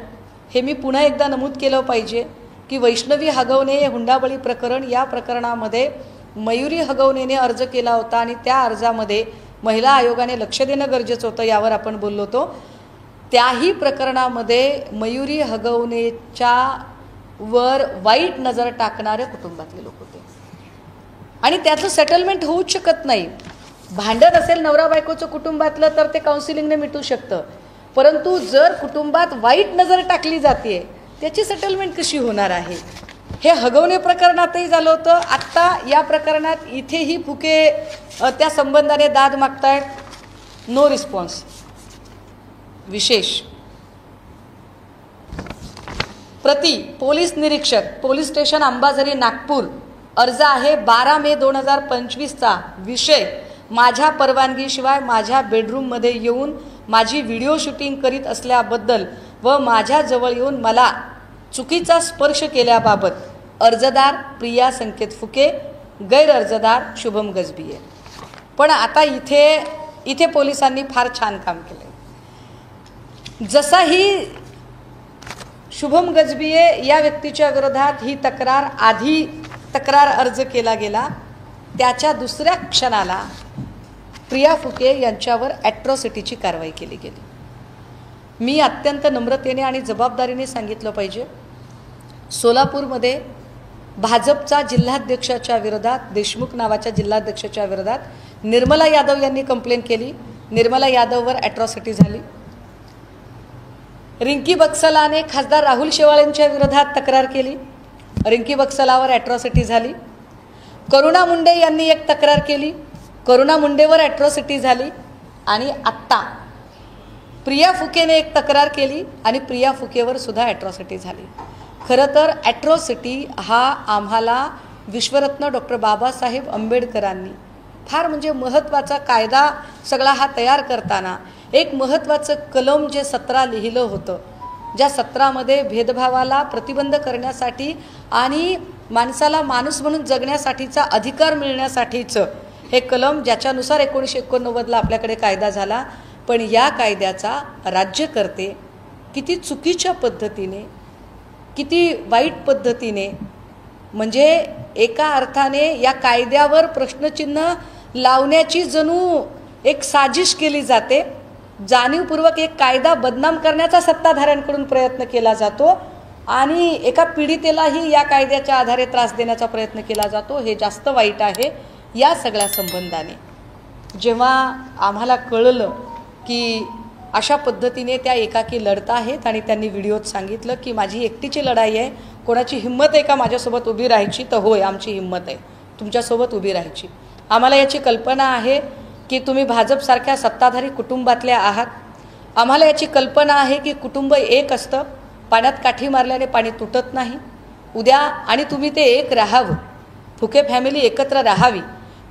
हे मी पुन्हा एकदा नमूद केलं पाहिजे की वैष्णवी हगवणे हे हुंडाबळी प्रकरण, या प्रकरणामध्ये मयुरी हगवणेने अर्ज केला होता आणि त्या अर्जामध्ये महिला आयोगाने लक्ष देणं गरजेचं होतं, यावर आपण बोललो होतो. त्याही प्रकरणामध्ये मयुरी हगवणेच्या वर वाईट नजर टाकणारे कुटुंबातले लोक होते आणि त्याचं सेटलमेंट होऊच शकत नाही. भांडण असेल नवरा बायकोचं कुटुंबातलं तर ते काउन्सिलिंगने मिटू शकतं, परंतु जर कुटुंबात वाईट नजर टाकली जाते त्याची सेटलमेंट कशी होणार आहे? हे हगवणे प्रकरणातही झालं होतं. आत्ता या प्रकरणात इथेही फुके त्या संबंधाने दाद मागतायत. No response. विशेष प्रति पोलीस निरीक्षक, पोलीस स्टेशन अंबाझरी, नागपूर. अर्ज आहे 12 मे 2025चा. विषय: माझ्या परवानगीशिवाय माझ्या बेडरूममध्ये येऊन माझी व्हिडिओ शूटिंग करीत असल्याबद्दल व माझ्याजवळ येऊन मला चुकीचा स्पर्श केल्याबाबत. अर्जदार प्रिया संकेत फुके, गैर अर्जदार शुभम गजबिये. पण आता इथे पोलिसांनी फार छान काम केलं. जसा ही शुभम गजबिये या व्यक्तीच्या विरोधात ही तक्रार अर्ज केला गेला, त्याच्या दुसऱ्या क्षणाला प्रिया फुके यांच्यावर ॲट्रॉसिटीची कारवाई केली गेली. मी अत्यंत नम्रतेने आणि जबाबदारीने सांगितलं पाहिजे, सोलापूरमध्ये भाजपचा जिल्हाध्यक्षाच्या विरोधात, देशमुख नावाच्या जिल्हाध्यक्षाच्या विरोधात निर्मला यादव यांनी कंप्लेंट केली. निर्मला यादववर ॲट्रॉसिटी झाली. रिंकी बक्सलाने खासदार राहुल शेवाळेंच्या विरोधात तक्रार केली. रिंकी बक्सलावर ॲट्रॉसिटी झाली. करुणा मुंडे यांनी एक तक्रार केली. करुणा मुंडेवर ॲट्रॉसिटी झाली. आणि आत्ता प्रिया फुकेने एक तक्रार केली आणि प्रिया फुकेवर सुद्धा ॲट्रॉसिटी झाली. खरं तर ॲट्रॉसिटी हा आम्हाला विश्वरत्न डॉक्टर बाबासाहेब आंबेडकरांनी फार म्हणजे महत्त्वाचा कायदा सगळा हा तयार करताना एक महत्त्वाचं कलम जे 17 लिहिलं होतं, ज्या 17मध्ये भेदभावाला प्रतिबंध करण्यासाठी आणि माणसाला माणूस म्हणून जगण्यासाठीचा अधिकार मिळण्यासाठीचं हे कलम, ज्याच्यानुसार 1989ला आपल्याकडे कायदा झाला. पण या कायद्याचा राज्यकर्ते किती चुकीच्या पद्धतीने, किती वाईट पद्धतीने, म्हणजे एका अर्थाने या कायद्यावर प्रश्नचिन्ह लावण्याची जणू एक साजिश केली जाते. जाणीवपूर्वक एक कायदा बदनाम करण्याचा सत्ताधाऱ्यांकडून प्रयत्न केला जातो आणि एका पीडितेलाही या कायद्याच्या आधारे त्रास देण्याचा प्रयत्न केला जातो. हे जास्त वाईट आहे. या सगळ्या संबंधाने जेव्हा आम्हाला कळलं की अशा पद्धतीने त्या एकाकी लढत आहेत आणि त्यांनी व्हिडिओत सांगितलं की माझी एकटीची लढाई आहे, कोणाची हिंमत आहे का माझ्यासोबत उभी राहायची, तर होय आमची हिंमत आहे तुमच्यासोबत उभी राहायची. आम्हाला याची कल्पना आहे की तुम्ही भाजपसारख्या सत्ताधारी कुटुंबातल्या आहात. आम्हाला याची कल्पना आहे की कुटुंब एक असतं, पाण्यात काठी मारल्याने पाणी तुटत नाही. उद्या आणि तुम्ही ते एक राहावं, फुके फॅमिली एकत्र राहावी.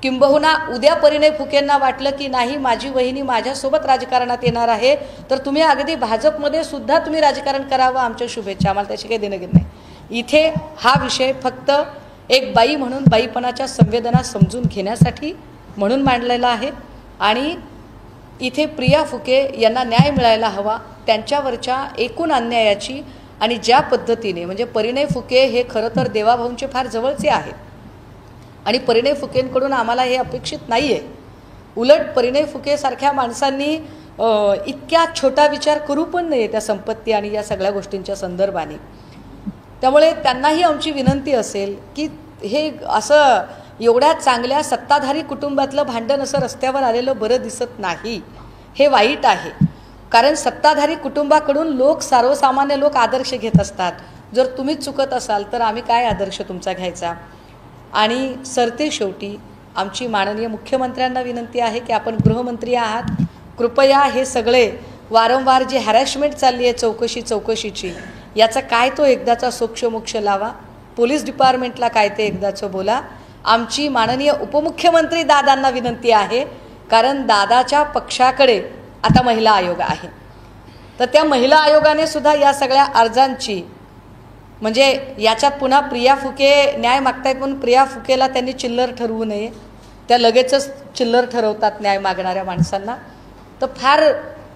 किंबहुना उद्या परिणय फुकेंना वाटलं की नाही माझी वहिनी माझ्यासोबत राजकारणात येणार आहे, तर तुम्ही अगदी भाजपमध्ये सुद्धा तुम्ही राजकारण करावं. आमच्या शुभेच्छा, आम्हाला त्याची काही देणं घेणं नाही. इथे हा विषय फक्त एक बाई म्हणून बाईपणाच्या संवेदना समजून घेण्यासाठी म्हणून मांडलेला आहे. आणि इथे प्रिया फुके यांना न्याय मिळायला हवा त्यांच्यावरच्या एकूण अन्यायाची. आणि ज्या पद्धतीने म्हणजे परिणय फुके हे खरं तर देवाभाऊंचे फार जवळचे आहेत आणि परिणय फुकेंकडून आम्हाला हे अपेक्षित नाही आहे. उलट परिणय फुकेसारख्या माणसांनी इतक्या छोटा विचार करू पण नये त्या संपत्ती आणि या सगळ्या गोष्टींच्या संदर्भाने. त्यामुळे त्यांनाही आमची विनंती असेल की हे असं एवढ्या चांगल्या सत्ताधारी कुटुंबातलं भांडण असं रस्त्यावर आलेलं बरं दिसत नाही. हे वाईट आहे, कारण सत्ताधारी कुटुंबाकडून लोक सर्वसामान्य लोक आदर्श घेत असतात. जर तुम्हीच चुकत असाल तर आम्ही काय आदर्श तुमचा घ्यायचा. आणि सरते शेवटी आमची माननीय मुख्यमंत्र्यांना विनंती आहे की आपण गृहमंत्री आहात, कृपया हे सगळे वारंवार जी हॅरॅसमेंट चालली आहे चौकशीची याचा काय तो एकदाचा सोक्षमोक्ष लावा. पोलीस डिपार्टमेंटला काय ते एकदाचं बोला. आमची माननीय उपमुख्यमंत्री दादांना विनंती आहे, कारण दादाच्या पक्षाकडे आता महिला आयोग आहे, तर त्या महिला आयोगाने सुद्धा या सगळ्या अर्जांची म्हणजे याच्यात पुन्हा प्रिया फुके न्याय मागतायत म्हणून प्रिया फुकेला त्यांनी चिल्लर ठरवू नये. त्या लगेचच चिल्लर ठरवतात न्याय मागणाऱ्या माणसांना, तर फार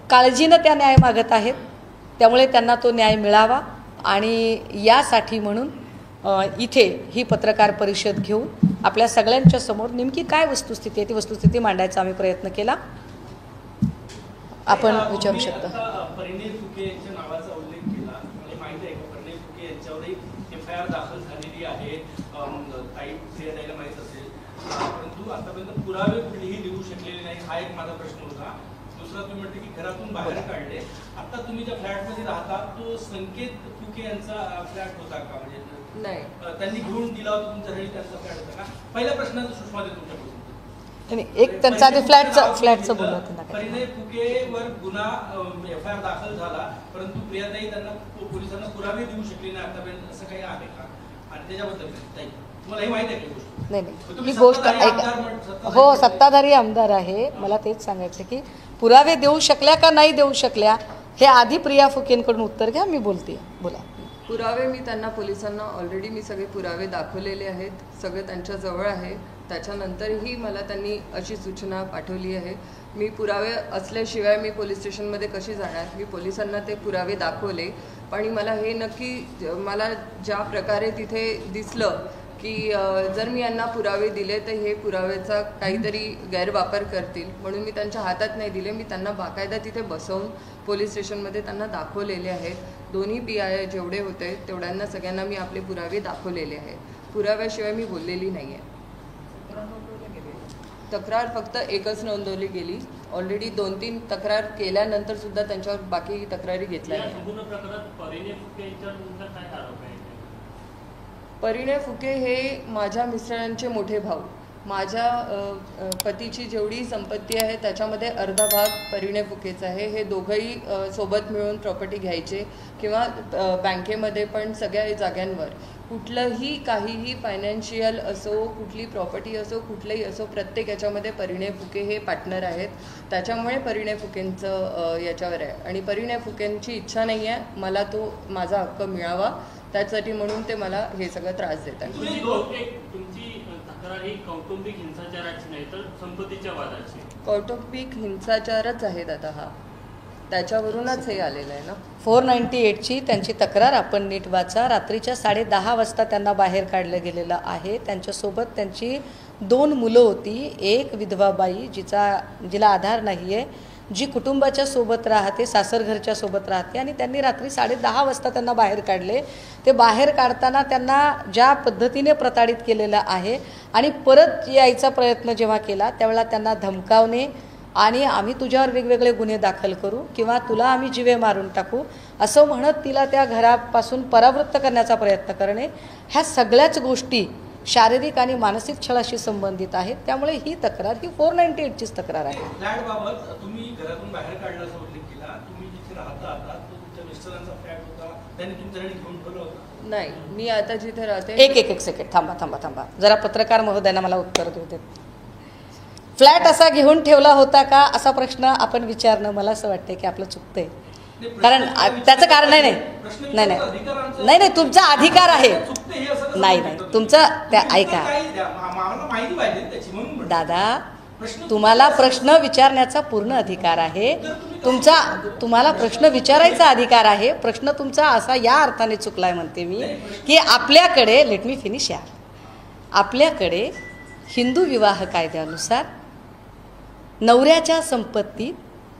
काळजीनं त्या न्याय मागत आहेत. त्यामुळे त्यांना तो न्याय मिळावा. आणि यासाठी म्हणून इथे ही पत्रकार परिषद घेऊन आपल्या सगळ्यांच्या समोर नेमकी काय वस्तुस्थिती आहे ती वस्तुस्थिती मांडायचा आम्ही प्रयत्न केला. आपण विचारू शकता. परिणय फुके यांच्या नावाचा उल्लेख केला, मला माहिती आहे की परिणय फुके यांच्यावरही FIR दाखल झालेली आहे, काही प्रियताईला माहीत असेल, परंतु आतापर्यंत पुरावे कुठलेही देऊ शकलेले नाही. हा एक माझा प्रश्न होता. दुसरा तुम्ही म्हटले की घरातून बाहेर काढले. आता तुम्ही ज्या फ्लॅटमध्ये राहता तो संकेत फुके यांचा फ्लॅट होता का, म्हणजे नाही त्यांनी घेऊन दिला होता तुमच्या घरी, त्यांचा फ्लॅट होता का? पहिल्या प्रश्नाचं सुषमा दे तुमच्याकडून. एक त्यांचा आधी फ्लॅटचं बोलला त्यांना. परिणय फुकेवर गुन्हा FIR दाखल झाला, परंतु प्रियाताई त्यांना पोलिसांना पुरावे देऊ शकले नाही आतापर्यंत, असं काही आहे का? आणि त्याच्याबद्दल ताई तुम्हाला ही माहिती आहे की गोष्ट? नाही, ही गोष्ट ऐका. हो, सत्ताधारी आमदार आहे. मला तेच सांगायचं की पुरावे देऊ शकल्या का नाही देऊ शकल्या हे आधी प्रिया फुकेंकडून उत्तर घ्या, मी बोलते. बोला. पुरावे मी त्यांना पोलिसांना ऑलरेडी मी सगळे पुरावे दाखवलेले आहेत, सगळे त्यांच्याजवळ आहे. त्याच्यानंतरही मला त्यांनी अशी सूचना पाठवली आहे. मी पुरावे असल्याशिवाय मी पोलीस स्टेशनमध्ये कशी जाणार. मी पोलिसांना ते पुरावे दाखवले, पण मला हे नक्की मला ज्या प्रकारे तिथे दिसलं की जर मी यांना पुरावे दिले तर हे पुराव्याचा काहीतरी गैरवापर करतील, म्हणून मी त्यांच्या हातात नाही दिले. मी त्यांना बाकायदा तिथे बसवून पोलीस स्टेशनमध्ये त्यांना दाखवलेले आहेत. दोन्ही PI जेवढे होते तेवढ्यांना सगळ्यांना मी आपले पुरावे दाखवलेले आहेत. पुराव्याशिवाय मी बोललेली नाही आहे. तक्रार फक्त एकच नोंदवली गेली. ऑलरेडी 2-3 तक्रार केल्यानंतर सुद्धा त्यांच्यावर बाकी तक्रारी घेतल्या नाही. परिणय फुके हे माझ्या मिस्टरांचे मोठे भाऊ. माझ्या पतीची जेवढी संपत्ती आहे त्याच्यामध्ये अर्धा भाग परिणय फुकेचा आहे. हे दोघंही सोबत मिळून प्रॉपर्टी घ्यायचे किंवा बँकेमध्ये पण सगळ्या जाग्यांवर कुठलंही काहीही फायनान्शियल असो, कुठली प्रॉपर्टी असो, कुठलंही असो, प्रत्येक याच्यामध्ये परिणय फुके हे पार्टनर आहेत. त्याच्यामुळे परिणय फुकेंचं याच्यावर आहे. आणि परिणय फुकेंची इच्छा नाही आहे मला तो माझा हक्क मिळावा, त्यासाठी म्हणून ते मला हे सगळं त्रास देतात. तुमची तक्रार ही कौटुंबिक हिंसाचाराची नाही तर संपत्तीच्या वादाची. कौटुंबिक हिंसाचारच आहेत आता हा, त्याच्यावरूनच हे आलेलं आहे ना. 498ची त्यांची तक्रार आपण नीट वाचा. रात्रीच्या 10:30 वाजता त्यांना बाहेर काढलं गेलेलं आहे. त्यांच्यासोबत त्यांची 2 मुलं होती. एक विधवा बाई जिला आधार नाही आहे, जी कुटुंबाच्या सोबत राहते, सासरघरच्या सोबत राहते, आणि त्यांनी रात्री 10:30 वाजता त्यांना बाहेर काढले. ते बाहेर काढताना त्यांना ज्या पद्धतीने प्रताडित केलेलं आहे आणि परत यायचा प्रयत्न जेव्हा केला त्यावेळेला त्यांना धमकावणे आणि आम्ही तुझ्यावर वेगवेगळे गुन्हे दाखल करू किंवा तुला आम्ही जीवे मारून टाकू असं म्हणत तिला त्या घरापासून परावृत्त करण्याचा प्रयत्न करणे, ह्या सगळ्याच गोष्टी शारीरिक आणि मानसिक छळाशी संबंधित आहेत. त्यामुळे ही तक्रार ही 498चीच तक्रार आहे. फ्लॅटबाबत तुम्ही घरातून बाहेर काढल्याचा उल्लेख केला. तुम्ही जिथे राहता आता तो तुमच्या मिस्टरांचा फ्लॅट होता, त्यांनी तुमच्याकडे घेऊन ठेवलं होतं? नाही, मी आता जिथे राहते. एक सेकंड थांबा. जरा पत्रकार महोदयांना मला उत्तर देऊ देत. फ्लॅट असा घेऊन ठेवला होता का असा प्रश्न आपण विचारणं मला असं वाटतं की आपलं चुकतंय. कारण त्याचं कारण नाही, तुमचा अधिकार आहे. नाही, तुमचं त्या ऐका दादा, तुम्हाला प्रश्न विचारण्याचा पूर्ण अधिकार आहे. तुम्हाला प्रश्न विचारायचा अधिकार आहे. प्रश्न तुमचा असा या अर्थाने चुकलाय म्हणते मी की आपल्याकडे, लेट मी फिनिश या, आपल्याकडे हिंदू विवाह कायद्यानुसार नवऱ्याच्या संपत्तीत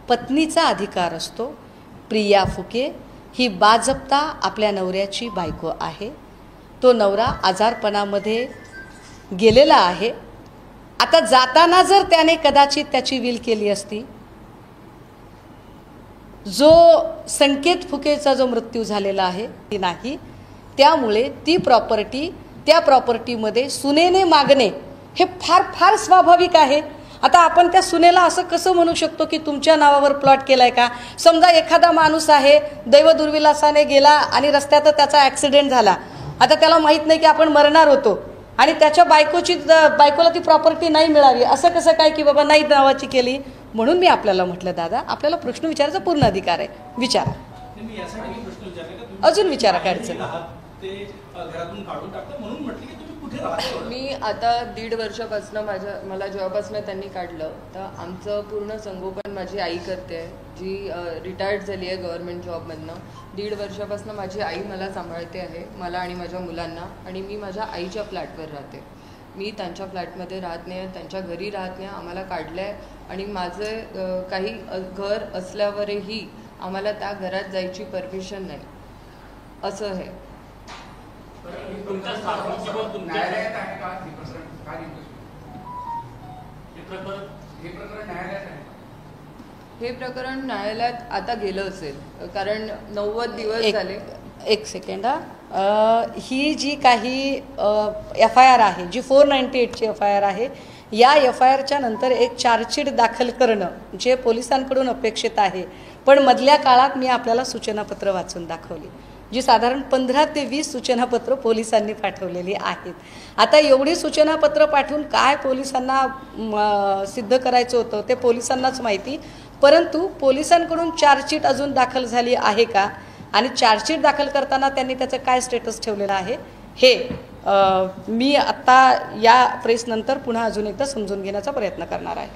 पत्नीचा अधिकार असतो. प्रिया फुके ही बाजप्ता आपल्या नवऱ्याची बायको आहे. तो नवरा आजारपणामध्ये गेलेला आहे. आता जाताना जर त्याने कदाचित त्याची विल केली असती, जो संकेत फुकेचा जो मृत्यू झालेला आहे ती नाही, त्यामुळे ती प्रॉपर्टी, त्या प्रॉपर्टीमध्ये सुनेने मागणे हे फार फार स्वाभाविक आहे. आता आपण त्या सुनेला असं कसं म्हणू शकतो की तुमच्या नावावर प्लॉट केलाय का? समजा एखादा माणूस आहे, दैवदुर्विलासाने गेला आणि रस्त्यात त्याचा ॲक्सिडेंट झाला. आता त्याला माहीत नाही की आपण मरणार होतो आणि त्याच्या बायकोला ती प्रॉपर्टी नाही मिळावी, असं कसं काय की बाबा नाही नावाची केली. म्हणून मी आपल्याला म्हटलं दादा, आपल्याला प्रश्न विचारायचा पूर्ण अधिकार आहे. विचारा, अजून विचारा काढचं. मी आता 1.5 वर्षापासून मला जेव्हापासून त्यांनी काढलं तर आमचं पूर्ण संगोपन माझी आई करते आहे, जी रिटायर्ड झाली आहे गव्हर्नमेंट जॉबमधनं. 1.5 वर्षापासून माझी आई मला सांभाळते आहे, मला आणि माझ्या मुलांना. आणि मी माझ्या आईच्या फ्लॅटवर राहते. मी त्यांच्या फ्लॅटमध्ये राहत नाही, त्यांच्या घरी राहत नाही. आम्हाला काढलं आहे आणि माझं काही घर असल्यावरही आम्हाला त्या घरात जायची परमिशन नाही, असं आहे. हे प्रकरण न्यायालयात आता गेलं असेल, कारण 90 दिवस झाले. एक सेकंड. ही जी काही FIR आहे, जी 498ची FIR आहे, या FIRच्या नंतर एक चार्जशीट दाखल करणं जे पोलिसांकडून अपेक्षित आहे. पण मधल्या काळात मी आपल्याला सूचनापत्र वाचून दाखवली, जी साधारण 15 ते 20 सूचनापत्र पोलिसांनी पाठवलेली आहेत. आता एवढी सूचनापत्र पाठवून काय पोलिसांना सिद्ध करायचं होतं ते पोलिसांनाच माहिती. परंतु पोलिसांकडून चार्जशीट अजून दाखल झाली आहे का आणि चार्जशीट दाखल करताना त्यांनी त्याचं काय स्टेटस ठेवलेलं आहे हे मी आत्ता या प्रेसनंतर पुन्हा अजून एकदा समजून घेण्याचा प्रयत्न करणार आहे.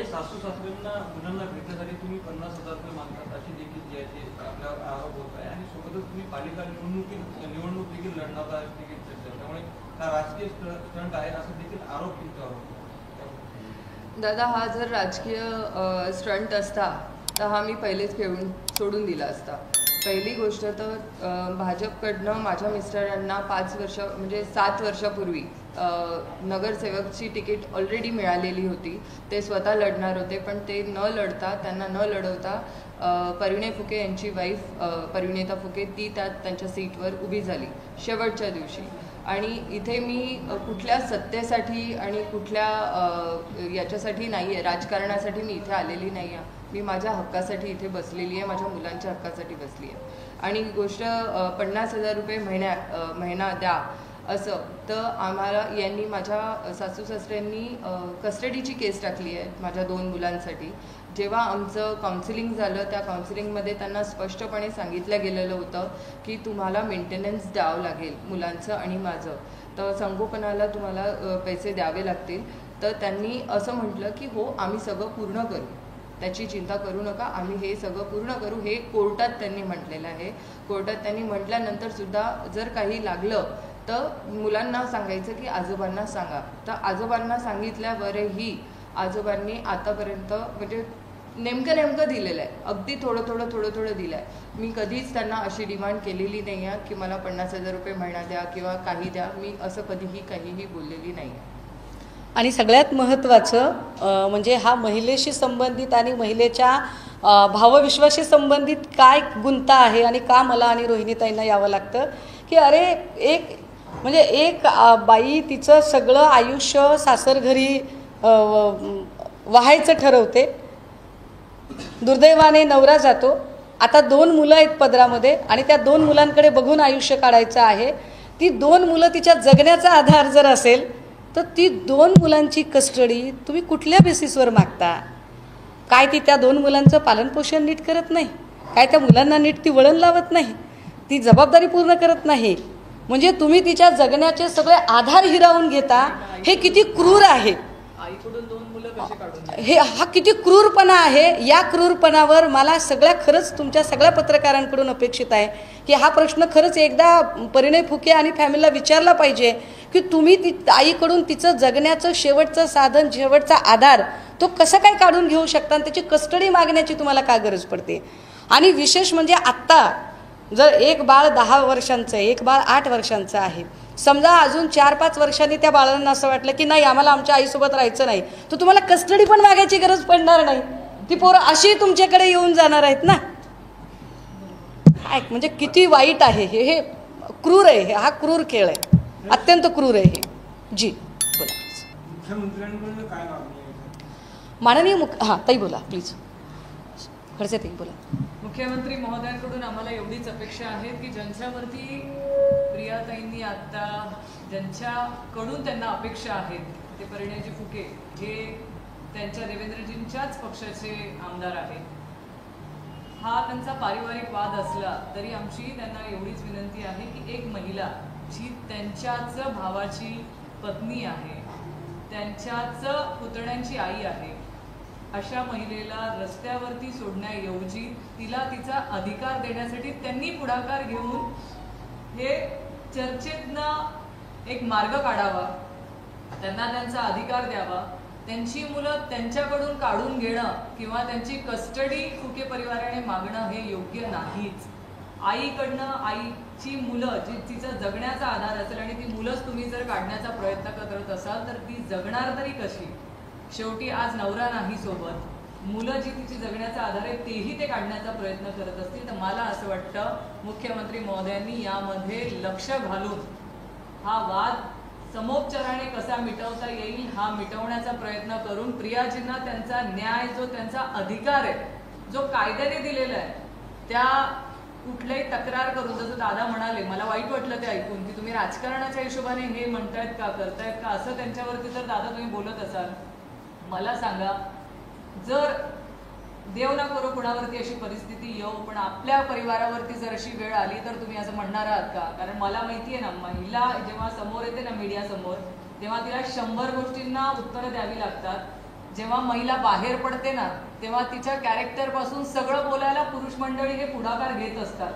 सासू सासऱ्यांना मुलांना भेटण्यासाठी तुम्ही 50,000 रुपये मागतात अशी देखील जी आहे ते आपल्यावर आरोप होत आहे. आणि सोबतच तुम्ही पालिका निवडणूक देखील लढणार आहे, त्यामुळे हा राजकीय स्टंट आहे असं देखील आरोप तुमच्यावर होतो. दादा, हा जर राजकीय स्टंट असता तर हा मी पहिलेच सोडून दिला असता. पहिली गोष्ट तर भाजपकडनं माझ्या मिस्टरांना 7 वर्षापूर्वी नगरसेवकची तिकीट ऑलरेडी मिळालेली होती. ते स्वतः लढणार होते, पण ते त्यांना न लढवता परिणय फुके यांची वाईफ परिणिता फुके ती त्यांच्या सीटवर उभी झाली शेवटच्या दिवशी. आणि इथे मी कुठल्या सत्तेसाठी आणि कुठल्या याच्यासाठी नाही आहे, राजकारणासाठी मी इथे आलेली नाही आहे. मी माझ्या हक्कासाठी इथे बसलेली आहे, माझ्या मुलांच्या हक्कासाठी बसली आहे. आणि गोष्ट 50,000 रुपये महिना द्या असं, तर आम्हाला यांनी माझ्या सासू सासऱ्यांनी कस्टडीची केस टाकली आहे माझ्या 2 मुलांसाठी. जेव्हा आमचं काउन्सिलिंग झालं त्या काउन्सिलिंगमध्ये त्यांना स्पष्टपणे सांगितलं गेलेलं होतं की तुम्हाला मेंटेनन्स द्यावं लागेल मुलांचं आणि माझं, तर संगोपनाला तुम्हाला पैसे द्यावे लागतील. तर त्यांनी असं म्हटलं की हो आम्ही सगळं पूर्ण करू, त्याची चिंता करू नका, आम्ही हे सगळं पूर्ण करू. हे कोर्टात त्यांनी म्हटलेलं आहे. कोर्टात त्यांनी म्हटल्यानंतर सुद्धा जर काही लागलं तर मुलांना सांगायचं की आजोबांना सांगा. तर आजोबांना सांगितल्यावरही आजोबांनी आतापर्यंत म्हणजे नेमकं दिलेलं आहे, अगदी थोडं थोडं दिलं आहे. मी कधीच त्यांना अशी डिमांड केलेली नाही आहे की मला 50,000 रुपये महिना द्या किंवा काही द्या. मी असं काहीही बोललेली नाही आहे. आणि सगळ्यात महत्त्वाचं म्हणजे हा महिलेशी संबंधित आणि महिलेच्या भावविश्वाशी संबंधित काय गुंता आहे आणि का मला आणि रोहिणीताईंना यावं लागतं की अरे एक बाई तिचं सगळं आयुष्य सासरघरी वाहायचं ठरवते. दुर्दैवाने नवरा जातो. आता 2 मुलं आहेत पदरामध्ये आणि त्या 2 मुलांकडे बघून आयुष्य काढायचं आहे. ती 2 मुलं तिच्या जगण्याचा आधार जर असेल तर ती 2 मुलांची कस्टडी तुम्ही कुठल्या बेसिसवर मागता? काय ती त्या 2 मुलांचं पालनपोषण नीट करत नाही? काय त्या मुलांना नीट ती वळण लावत नाही? ती जबाबदारी पूर्ण करत नाही? म्हणजे तुम्ही तिच्या जगण्याचे सगळे आधार हिरावून घेता. हे किती क्रूर आहे. आईकडून 2 मुलं कशी काढून हा किती क्रूरपणा आहे. या क्रूरपणावर मला खरंच तुमच्या सगळ्या पत्रकारांकडून अपेक्षित आहे की हा प्रश्न खरंच एकदा परिणय फुके आणि फॅमिलीला विचारला पाहिजे की तुम्ही आईकडून तिचं जगण्याचं शेवटचं साधन, शेवटचा आधार तो कसं काय काढून घेऊ शकता आणि त्याची कस्टडी मागण्याची तुम्हाला का गरज पडते? आणि विशेष म्हणजे आत्ता जर एक बाळ 10 वर्षांचं आहे, एक बाळ 8 वर्षांचं आहे, समजा अजून 4-5 वर्षांनी त्या बाळांना असं वाटलं की नाही आम्हाला आमच्या आईसोबत राहायचं नाही, तर तुम्हाला कस्टडी पण मागायची गरज पडणार नाही. ती पोरं अशी तुमच्याकडे येऊन जाणार आहेत ना. म्हणजे किती वाईट आहे हे क्रूर आहे. हा क्रूर खेळ आहे, अत्यंत क्रूर आहे हे. जी बोला. मुख्यमंत्र्यांकडून काय माननीय ताई बोला प्लीज. खडसे ताई बोला. मुख्यमंत्री महोदयांकडून आम्हाला एवढीच अपेक्षा आहे की ज्यांच्यावरती प्रियाताईंनी आता ज्यांच्याकडून त्यांना अपेक्षा आहेत ते परिणयजी फुके जे त्यांच्या देवेंद्रजींच्याच पक्षाचे आमदार आहेत. हा त्यांचा पारिवारिक वाद असला तरी आमची त्यांना एवढीच विनंती आहे की एक महिला जी त्यांच्याच भावाची पत्नी आहे, त्यांच्याच पुतण्यांची आई आहे, अशा महिलेला रस्त्यावरती सोडण्याऐवजी तिला तिचा अधिकार देण्यासाठी त्यांनी पुढाकार घेऊन हे चर्चेतनं एक मार्ग काढावा, त्यांना त्यांचा अधिकार द्यावा. त्यांची मुलं त्यांच्याकडून काढून घेणं किंवा त्यांची कस्टडी फुके परिवाराने मागणं हे योग्य नाहीच. आईकडनं आईची मुलं जी तिचा जगण्याचा आधार असेल आणि ती मुलंच तुम्ही जर काढण्याचा प्रयत्न करत असाल तर ती जगणार तरी कशी? शेवटी आज नवरा नाही सोबत, मुलं जी तिची जगण्याचा आधार आहे तेही ते काढण्याचा प्रयत्न करत असतील तर मला असं वाटतं मुख्यमंत्री महोदयांनी यामध्ये लक्ष घालून हा वाद समोपचाराने कसा मिटवता येईल हा मिटवण्याचा प्रयत्न करून प्रियाजींना त्यांचा न्याय, जो त्यांचा अधिकार आहे, जो कायद्याने दिलेला आहे, त्या कुठल्याही तक्रार करून, जसं दादा म्हणाले, मला वाईट वाटलं ते ऐकून की तुम्ही राजकारणाच्या हिशोबाने हे म्हणतायत का, करतायत का, असं त्यांच्यावरती जर दादा तुम्ही बोलत असाल, मला सांगा. जर देव ना करो कुणावरती अशी परिस्थिती येऊ, पण आपल्या परिवारावरती जर अशी वेळ आली तर तुम्ही असं म्हणणार आहात का? कारण मला माहिती आहे ना, महिला जेव्हा समोर येते ना मीडिया समोर, तेव्हा तिला 100 गोष्टींना उत्तरं द्यावी लागतात. जेव्हा महिला बाहेर पडते ना तेव्हा तिच्या कॅरेक्टर पासून सगळं बोलायला पुरुष मंडळी हे पुढाकार घेत असतात.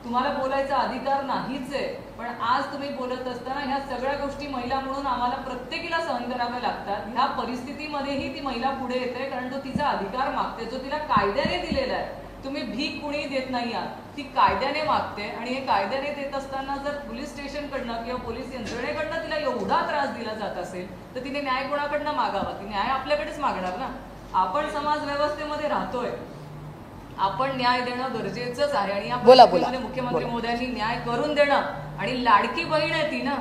तुम्हाला बोलायचा अधिकार नाहीच आहे, पण आज तुम्ही बोलत असताना ह्या सगळ्या गोष्टी महिला म्हणून आम्हाला प्रत्येकीला सहन कराव्या लागतात. ह्या परिस्थितीमध्येही ती महिला पुढे येते कारण तो तिचा अधिकार मागते, जो तिला कायद्याने दिलेला आहे. तुम्ही भीक कुणी देत नाही आहात, ती कायद्याने मागते. आणि हे कायद्याने देत असताना जर पोलीस स्टेशनकडनं किंवा पोलीस यंत्रणेकडनं तिला एवढा त्रास दिला जात असेल तर तिने न्याय कोणाकडनं मागावा? ती न्याय आपल्याकडेच मागणार ना. आपण समाज व्यवस्थेमध्ये राहतोय, आपण न्याय देणं गरजेचंच आहे. आणि या परिस्थितीमध्ये मुख्यमंत्री महोदयांनी न्याय करून देणं. आणि लाडकी बहीण आहे ती ना,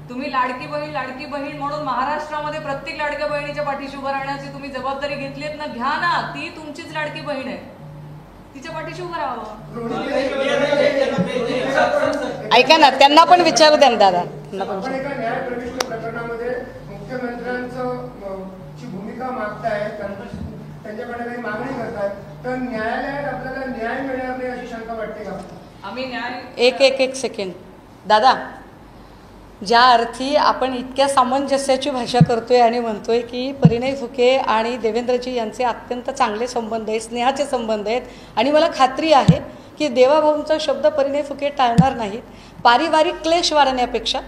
तुम्ही लाडकी बहीण म्हणून महाराष्ट्रामध्ये प्रत्येक लाडक्या बहिणीच्या पाठीशी उभं राहण्याची तुम्ही जबाबदारी घेतलीत ना, घ्या ना. ती तुमचीच लाडकी बहीण आहे, तिच्या पाठीशी उभं राहावं. ऐका ना, त्यांना पण विचारू द्या दादा. प्रकरणामध्ये मुख्यमंत्र्यांचं ची भूमिका मागताय, त्यांच्याकडे काही मागणी करताय, तर न्यायालयात आपल्याला न्याय मिळणार नाही अशी शंका वाटते का? आम्ही न्याय एक सेकंड दादा, ज्या अर्थी आपण इतक्या सामंजस्याची भाषा करतोय आणि म्हणतोय की परिणय फुके आणि देवेंद्रजी यांचे अत्यंत चांगले संबंध आहेत, स्नेहाचे संबंध आहेत, आणि मला खात्री आहे की देवाभाऊंचा शब्द परिणय फुके टाळणार नाहीत. पारिवारिक क्लेश वाढण्यापेक्षा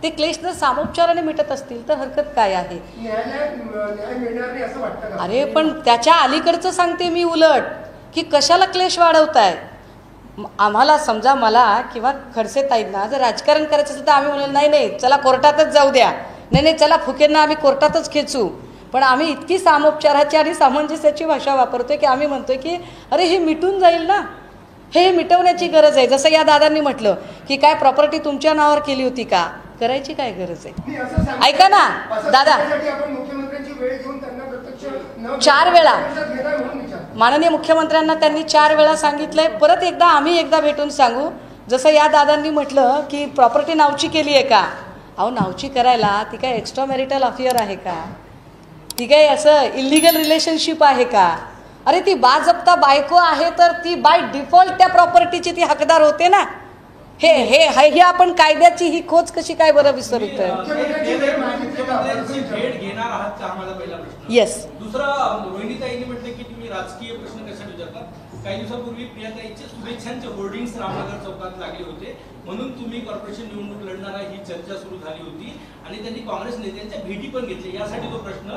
ते क्लेश जर सामोपचाराने मिटत असतील तर हरकत काय आहे? न्यायालयात न्याय मिळणार नाही असं वाटतं का? अरे पण त्याच्या अलीकडचं सांगते मी उलट, की कशाला क्लेश वाढवताय. आम्हाला समजा मला किंवा खडसे ताईंना जर राजकारण करायचं असेल तर आम्ही म्हणून नाही नाही चला कोर्टातच जाऊ द्या, नाही नाही चला फुकेंना आम्ही कोर्टातच खेचू. पण आम्ही इतकी सामोपचाराची आणि सामंजस्याची भाषा वापरतोय की आम्ही म्हणतोय की अरे हे मिटून जाईल ना, हे मिटवण्याची गरज आहे. जसं या दादांनी म्हटलं की काय प्रॉपर्टी तुमच्या नावावर केली होती का, करायची काय गरज आहे? मी असं सांगतो, ऐका ना असं दादा, सांगण्यासाठी आपण मुख्यमंत्र्यांची वेळ घेऊन त्यांना प्रत्यक्ष न 4 वेळा घेताय म्हणून विचार. माननीय मुख्यमंत्र्यांना त्यांनी 4 वेळा सांगितलंय. परत एकदा आम्ही एकदा भेटून सांगू. जसं या दादांनी म्हटलं की प्रॉपर्टी नावची केली आहे का, अहो नावची करायला ती काय एक्स्ट्रा मॅरिटल अफेअर आहे का, ती काय असं इलिगल रिलेशनशिप आहे का? अरे ती बाजप्ता बायको आहे तर ती बाय डिफॉल्ट त्या प्रॉपर्टीची ती हकदार होते ना. हे हे हे आपण कायद्याची ही खोज कशी काय बरं विसरतोय? मुख्यमंत्र्यांची भेट घेणार आहात का, आम्हाला पहिला प्रश्न. येस. दुसरा, रोहिणीताईंनी म्हटलं की तुम्ही राजकीय प्रश्न कशाला विचारता. काही दिवसापूर्वी प्रियाताईंचे शुभेच्छांचे होर्डिंग्स रामनगर चौकात लागले होते, म्हणून तुम्ही कॉर्पोरेशन निवडणूक लढणार आहे ही चर्चा सुरू झाली होती आणि त्यांनी काँग्रेस नेत्यांच्या भेटी पण घेतल्या. यासाठी तो प्रश्न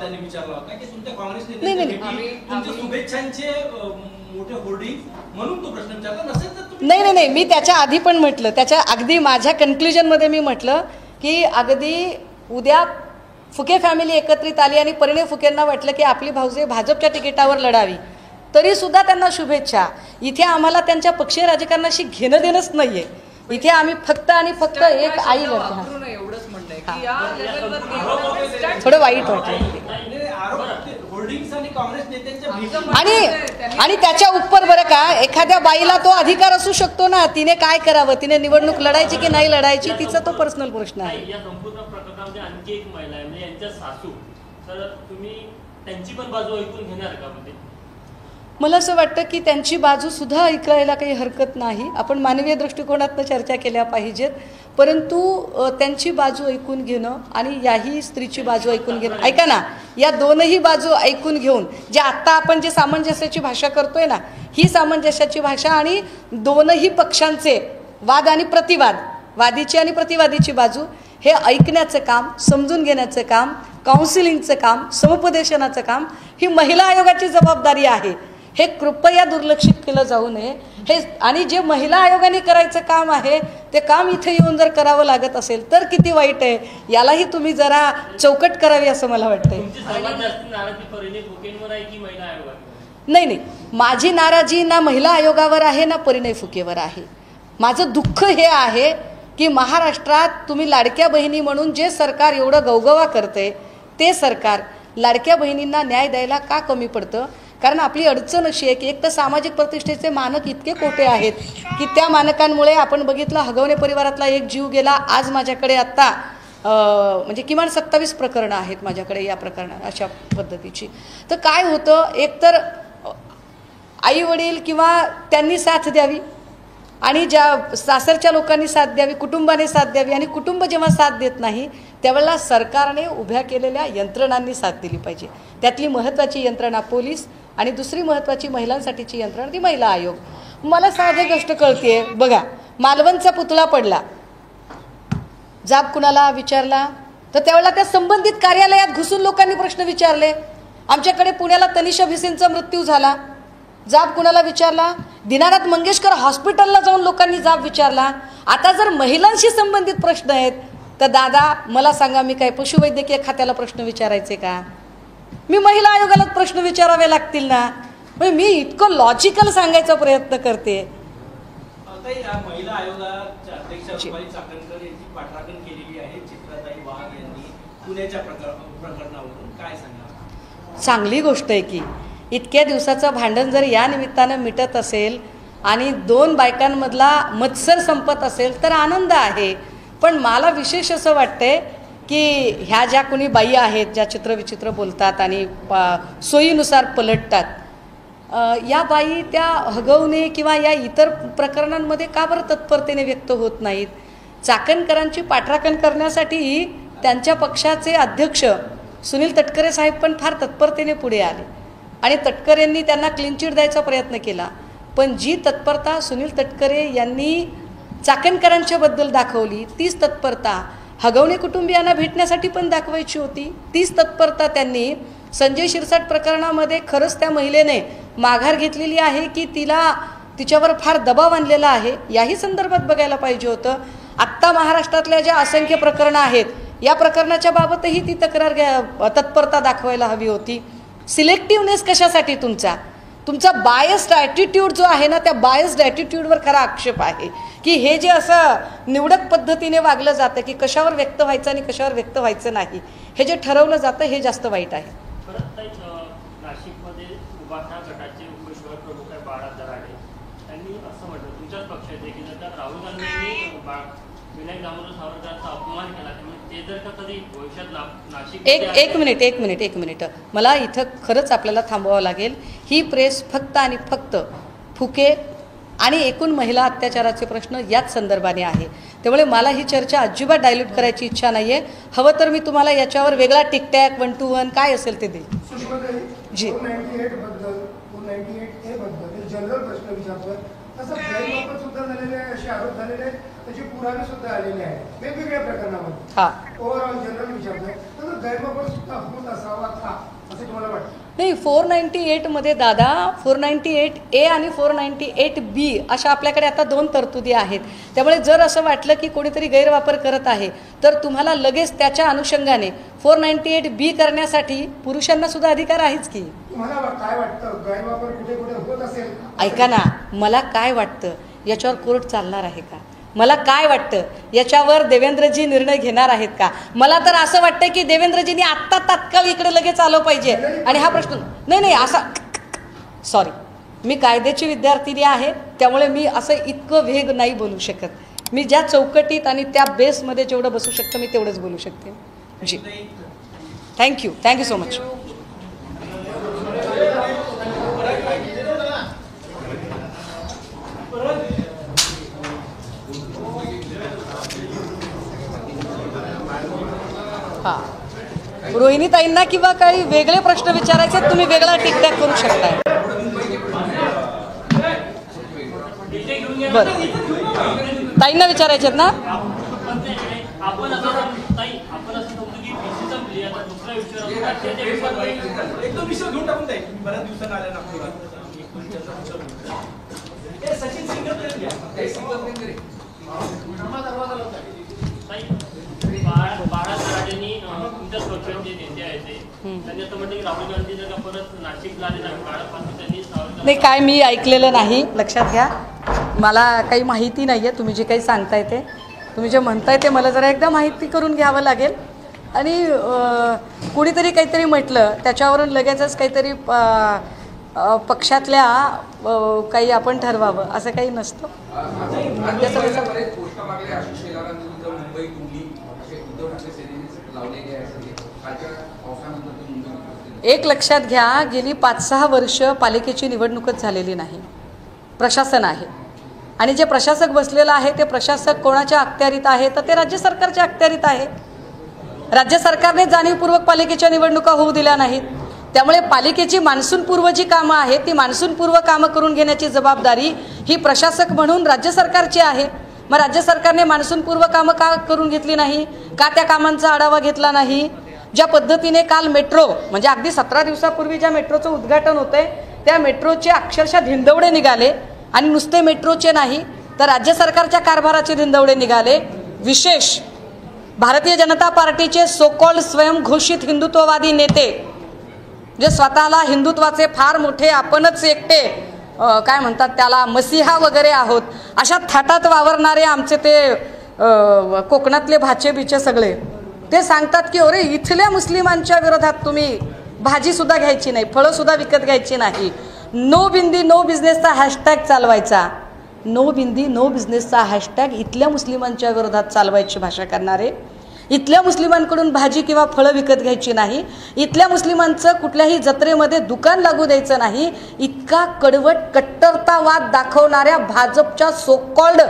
त्यांनी विचारला होता की तुमच्या काँग्रेस नेत्यांच्या भेटी तुमच्या शुभेच्छांचे मोठे होर्डिंग म्हणून तो प्रश्न विचारला नसेल तर तुम्ही. नाही नाही, मी त्याच्या आधी पण म्हटलं, त्याच्या अगदी माझ्या कन्क्ल्युजनमध्ये मी म्हटलं की अगदी उद्या फुके फॅमिली एकत्रित आली आणि परिणय फुकेंना वाटलं की आपली भाऊजे भाजपच्या तिकिटावर लढावी, तरी सुद्धा त्यांना शुभेच्छा. इथे आम्हाला त्यांच्या पक्षीय राजकारणाशी घेणं देणंच नाहीये. इथे आम्ही फक्त आणि फक्त एक आई लढतो. एवढंच म्हणणं आहे की या लेवलवर थोडं वाईट वाटलं. होर्डिंग्स आणि काँग्रेस नेत्यांच्या भेटी आणि त्याच्या उपर बरं का, एखाद्या बाईला तो अधिकार असू शकतो ना, तिने काय करावं, तिने निवडणूक लढायची की नाही लढायची, तिचा तो पर्सनल प्रश्न आहे. या संपूर्ण प्रकरणामध्ये आणखी एक महिला आहे म्हणजे यांच्या सासू, तर तुम्ही त्यांची पण बाजू ऐकून घेणार का? म्हणजे मला असं वाटतं की त्यांची बाजूसुद्धा ऐकायला काही हरकत नाही. आपण मानवीय दृष्टिकोनातनं चर्चा केल्या पाहिजेत, परंतु त्यांची बाजू ऐकून घेणं आणि याही स्त्रीची बाजू ऐकून घेणं, ऐका ना, या दोनही बाजू ऐकून घेऊन जे आत्ता आपण जे सामंजस्याची भाषा करतोय ना, ही सामंजस्याची भाषा आणि दोनही पक्षांचे वाद आणि प्रतिवाद, वादीची आणि प्रतिवादीची बाजू, हे ऐकण्याचं काम, समजून घेण्याचं काम, काउन्सिलिंगचं काम, समुपदेशनाचं काम ही महिला आयोगाची जबाबदारी आहे. हे कृपया दुर्लक्षित केलं जाऊ नये. हे आणि जे महिला आयोगाने करायचं काम आहे ते काम इथे येऊन जर करावं लागत असेल तर किती वाईट आहे. यालाही तुम्ही जरा चौकट करावी असं मला वाटतंय. तुमची सर्वात जास्त नाराजी परिणय फुकेंवर आहे की महिला आयोगावर? नाही नाही, माझी नाराजी ना महिला आयोगावर आहे ना परिणय फुकेवर आहे. माझं दुःख हे आहे की महाराष्ट्रात तुम्ही लाडक्या बहिणी म्हणून जे सरकार एवढं गवगवा करते, ते सरकार लाडक्या बहिणींना न्याय द्यायला का कमी पडतं? कारण आपली अडचण अशी आहे की एक तर सामाजिक प्रतिष्ठेचे मानक इतके खोटे आहेत की त्या मानकांमुळे आपण बघितलं हगवणे परिवारातला एक जीव गेला. आज माझ्याकडे आत्ता म्हणजे किमान 27 प्रकरणं आहेत माझ्याकडे या प्रकरणात अशा पद्धतीची. तर काय होतं, एकतर आई वडील किंवा त्यांनी साथ द्यावी आणि ज्या सासरच्या लोकांनी साथ द्यावी, कुटुंबाने साथ द्यावी, आणि कुटुंब जेव्हा साथ देत नाही त्यावेळेला सरकारने उभ्या केलेल्या यंत्रणांनी साथ दिली पाहिजे. त्यातली महत्त्वाची यंत्रणा पोलीस आणि दुसरी महत्त्वाची महिलांसाठीची यंत्रणा ती महिला आयोग. मला साधी गोष्ट कळते बघा, मालवणचा पुतळा पडला, जाब कुणाला विचारला तर त्यावेळेला त्या संबंधित कार्यालयात घुसून लोकांनी प्रश्न विचारले. आमच्याकडे पुण्याला तनिषा भिसेंचा मृत्यू झाला, जाब कुणाला विचारला? दिनानाथ मंगेशकर हॉस्पिटलला जाऊन लोकांनी जाब विचारला. आता जर महिलांशी संबंधित प्रश्न आहेत तर दादा मला सांगा, मी काय पशुवैद्यकीय खात्याला प्रश्न विचारायचे का? मी महिला आयोगालाच प्रश्न विचारावे लागतील ना. म्हणजे मी इतकं लॉजिकल सांगायचा प्रयत्न करते. महिला आयोगाच्या अध्यक्षा रुपाली चाकणकर यांची पाठराखण केलेली आहे चित्राताई वाघ यांनी पुण्याच्या प्रकरणावरून, काय सांगा? चांगली गोष्ट आहे की इतक्या दिवसाचं भांडण जर या निमित्तानं मिटत असेल आणि 2 बायकांमधला मत्सर संपत असेल तर आनंद आहे. पण मला विशेष असं वाटतंय की ह्या ज्या कोणी बाई आहेत ज्या चित्रविचित्र बोलतात आणि सोयीनुसार पलटतात, या बाई त्या हगवणे किंवा या इतर प्रकरणांमध्ये का बरं तत्परतेने व्यक्त होत नाहीत? चाकणकरांची पाठराखण करण्यासाठी त्यांच्या पक्षाचे अध्यक्ष सुनील तटकरे साहेब पण फार तत्परतेने पुढे आले आणि तटकरेंनी त्यांना क्लीन चिट द्यायचा प्रयत्न केला. पण जी तत्परता सुनील तटकरे यांनी चाकणकरांच्या बद्दल दाखवली, तीच तत्परता हगवणे कुटुंबियांना भेटण्यासाठी पण दाखवायची होती. तीच तत्परता त्यांनी संजय शिरसाट प्रकरणामध्ये खरंच त्या महिलेने माघार घेतलेली आहे की तिच्यावर फार दबाव आणलेला आहे याही संदर्भात बघायला पाहिजे होतं. आत्ता महाराष्ट्रातल्या ज्या असंख्य प्रकरणं आहेत या प्रकरणाच्या बाबतही ती तत्परता दाखवायला हवी होती. सिलेक्टिव्हनेस कशासाठी? तुमचा बायस्ड ॲटिट्यूड जो आहे ना, त्या बायस्ड ॲटिट्यूडवर खरा आक्षेप आहे की हे जे असं निवडक पद्धतीने वागलं जातं की कशावर व्यक्त व्हायचं आणि कशावर व्यक्त व्हायचं नाही, हे जे ठरवलं जातं हे जास्त वाईट आहे. परत नाशिकमध्ये उभाठा गटाचे उपशहर प्रमुख आहे बाळा दराडे, त्यांनी असं म्हटलं तुमच्याच पक्षाचे की जर का राहुल गांधींनी विनायक दामोदर सावरकरांचा अपमान केला त्यामुळे ते जर का कधी भविष्यात नाशिक एक मिनिट मला इथं खरंच आपल्याला थांबवावं लागेल. ही प्रेस फक्त आणि फक्त फुके आणि एकूण महिला अत्याचाराचे प्रश्न याच संदर्भाने आहे. त्यामुळे मला ही चर्चा अजिबात डायल्यूट करायची इच्छा नाही आहे. हवं तर मी तुम्हाला याच्यावर वेगळा टिकटॅक 1 to 1 काय असेल ते देईल. जी 498 बद्दल 498A बद्दल जनरल प्रश्न विचारतोय. तसं गैरवापर सुद्धा झालेले आहे, असे आरोप झालेले आहेत, त्याचे पुरावे सुद्धा आलेले आहेत वेगवेगळ्या प्रकरणामध्ये. हां, ओव्हरऑल जनरल विचारतोय तर गैरवापर सुद्धा होत असावा का असं तुम्हाला वाटतं? नाही, 498 मध्ये दादा 498A आणि 498B अशा आपल्याकडे आता 2 तरतुदी आहेत. त्यामुळे जर असं वाटलं की कोणीतरी गैरवापर करत आहे तर तुम्हाला लगेच त्याच्या अनुषंगाने 498B करण्यासाठी पुरुषांना सुद्धा अधिकार आहेच की. तुम्हाला काय वाटतं गैरवापर कुठे कुठे होत असेल? ऐका ना, मला काय वाटतं याच्यावर कोर्ट चालणार आहे का? मला काय वाटतं याच्यावर देवेंद्रजी निर्णय घेणार आहेत का? मला तर असं वाटतं की देवेंद्रजींनी आत्ता तात्काळ इकडे लगेच आलं पाहिजे. आणि हा प्रश्न नाही असा सॉरी, मी कायद्याची विद्यार्थिनी आहे त्यामुळे मी असं इतकं वेग नाही बोलू शकत. मी ज्या चौकटीत आणि त्या बेसमध्ये जेवढं बसू शकतं मी तेवढंच बोलू शकते. जी थँक्यू सो मच. हां, रोहिणीताईंना किंवा काही वेगळे प्रश्न विचारायचे तुम्ही वेगळा टिकटॅक करू शकताय. बरं, ताईंना विचारायचे ना? आपण असं समजू की PC संपली, आता दुसऱ्या विषयावर एकदम विषय घेऊन टाकून जाईल. बऱ्याच दिवसांना आल्या नागपुरात सचिन बाळा दराडेंनी तुमच्याच पक्षाचे नेते आहेत त्यांनी असं म्हटलं की राहुल गांधी जर का परत नाशिकला आले नाही बाळापासून त्यांनी नाही, काय मी ऐकलेलं नाही, लक्षात घ्या. मला काही माहिती नाही आहे. तुम्ही जे काही सांगताय ते, तुम्ही जे म्हणताय ते मला जरा एकदा माहिती करून घ्यावं लागेल. आणि कुणीतरी काहीतरी म्हटलं त्याच्यावरून लगेचच काहीतरी पक्षातल्या काही आपण ठरवावं असं काही नसतं. एक लक्षात घ्या, गेली 5-6 वर्ष पालिकेची निवडणूकच झालेली नाही. प्रशासन आहे आणि जे प्रशासक बसलेलं आहे ते प्रशासक कोणाच्या अखत्यारीत आहे तर ते राज्य सरकारच्या अखत्यारीत आहे. राज्य सरकारने जाणीवपूर्वक पालिकेच्या निवडणुका होऊ दिल्या नाहीत. त्यामुळे पालिकेची मान्सूनपूर्व जी कामं आहेत ती मान्सूनपूर्व कामं करून घेण्याची जबाबदारी ही प्रशासक म्हणून राज्य सरकारची आहे. मग राज्य सरकारने मान्सूनपूर्व कामं का करून घेतली नाही? का त्या कामांचा आढावा घेतला नाही? ज्या पद्धतीने काल मेट्रो म्हणजे अगदी 17 दिवसापूर्वी ज्या मेट्रोचं उद्घाटन होतंय त्या मेट्रोचे अक्षरशः धिंदवडे निघाले. आणि नुसते मेट्रोचे नाही तर राज्य सरकारच्या कारभाराचे धिंदवडे निघाले. विशेष भारतीय जनता पार्टीचे सोकॉल्ड स्वयंघोषित हिंदुत्ववादी नेते जे स्वतःला हिंदुत्वाचे फार मोठे आपणच एकटे काय म्हणतात त्याला मसीहा वगैरे आहोत अशा थाटात वावरणारे आमचे ते कोकणातले भाचे बिचे सगळे ते सांगतात की अरे इथल्या मुस्लिमांच्या विरोधात तुम्ही भाजीसुद्धा घ्यायची नाही, फळंसुद्धा विकत घ्यायची नाही. नो बिंदी नो बिझनेसचा हॅशटॅग चालवायचा. नो बिंदी नो बिझनेसचा हॅशटॅग इथल्या मुस्लिमांच्या विरोधात चालवायची भाषा करणारे. इथल्या मुस्लिमांकडून भाजी किंवा फळं विकत घ्यायची नाही. इथल्या मुस्लिमांचं कुठल्याही जत्रेमध्ये दुकान लागू द्यायचं नाही. इतका कडवट कट्टरतावाद दाखवणाऱ्या भाजपच्या सोकॉल्ड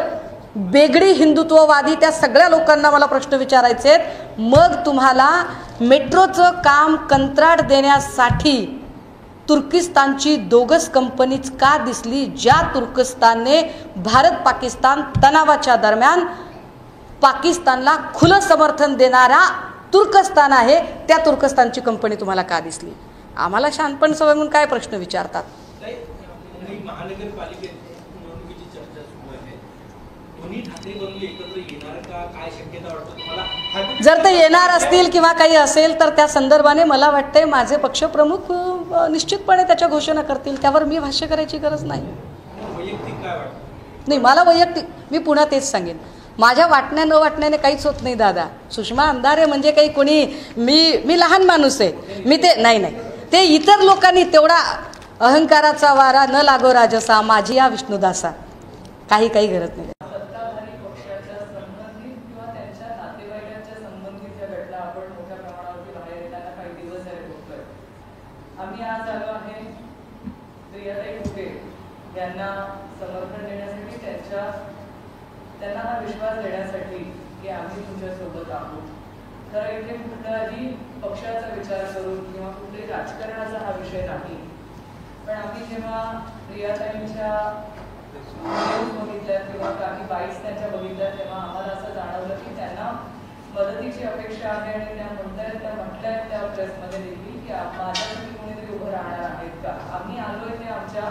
बेगडी हिंदुत्ववादी त्या सगळ्या लोकांना मला प्रश्न विचारायचे आहेत. मग तुम्हाला मेट्रोचं काम कंत्राट देण्यासाठी तुर्किस्तानची दोगस कंपनीच का दिसली, ज्या तुर्कस्तानने भारत पाकिस्तान तणावाच्या दरम्यान पाकिस्तानला खुलं समर्थन देणारा तुर्कस्तान आहे, त्या तुर्कस्तानची कंपनी तुम्हाला का दिसली? आम्हाला शहाणपण सवय म्हणून काय प्रश्न विचारतात? महानगरपालिकेत निवडणुकीची चर्चा सुरू आहे. दोन्ही ठाकरे बंधू एकत्र येणार का, काय शक्यता वाटतं तुम्हाला? जर ते येणार असतील किंवा काही असेल तर त्या संदर्भाने मला वाटतंय माझे पक्षप्रमुख निश्चितपणे त्याच्या घोषणा करतील, त्यावर मी भाष्य करायची गरज नाही. वैयक्तिक काय वाटतं? नाही, मला वैयक्तिक मी पुन्हा तेच सांगेन, माझ्या वाटण्या न वाटण्याने काहीच होत नाही दादा. सुषमा अंधारे म्हणजे काही कोणी मी लहान माणूस आहे, मी ते नाही, ते इतर लोकांनी तेवढा अहंकाराचा वारा न लागो राजसा, माझी या विष्णुदासा, काही गरज नाही. सत्ताधारी पक्षाच्या संबंधित किंवा त्यांच्या नातेवाईकांच्या संबंधित ज्या घटना आपण मोठ्या प्रमाणावरती बाहेर येताना काही दिवस झाले बघतोय. आम्ही आज आलो आहे प्रियाताई फुके यांना समर्थन देण्यासाठी, त्यांना हा विश्वास देण्यासाठी की आम्ही तुमच्यासोबत आहोत. तर इथे कुठलाही पक्षाचा विचार करून किंवा कुठल्याही राजकारणाचा हा विषय नाही. पण आम्ही जेव्हा प्रियाताईंच्या बघितल्या किंवा काही बाईट्स त्यांच्या बघितल्या, तेव्हा आम्हाला असं जाणवलं की त्यांना मदतीची अपेक्षा आहे आणि त्या म्हटल्यात त्या प्रेसमध्ये देखील की माझ्यासाठी कोणीतरी उभं राहणार आहेत का. आम्ही आलोय ते आमच्या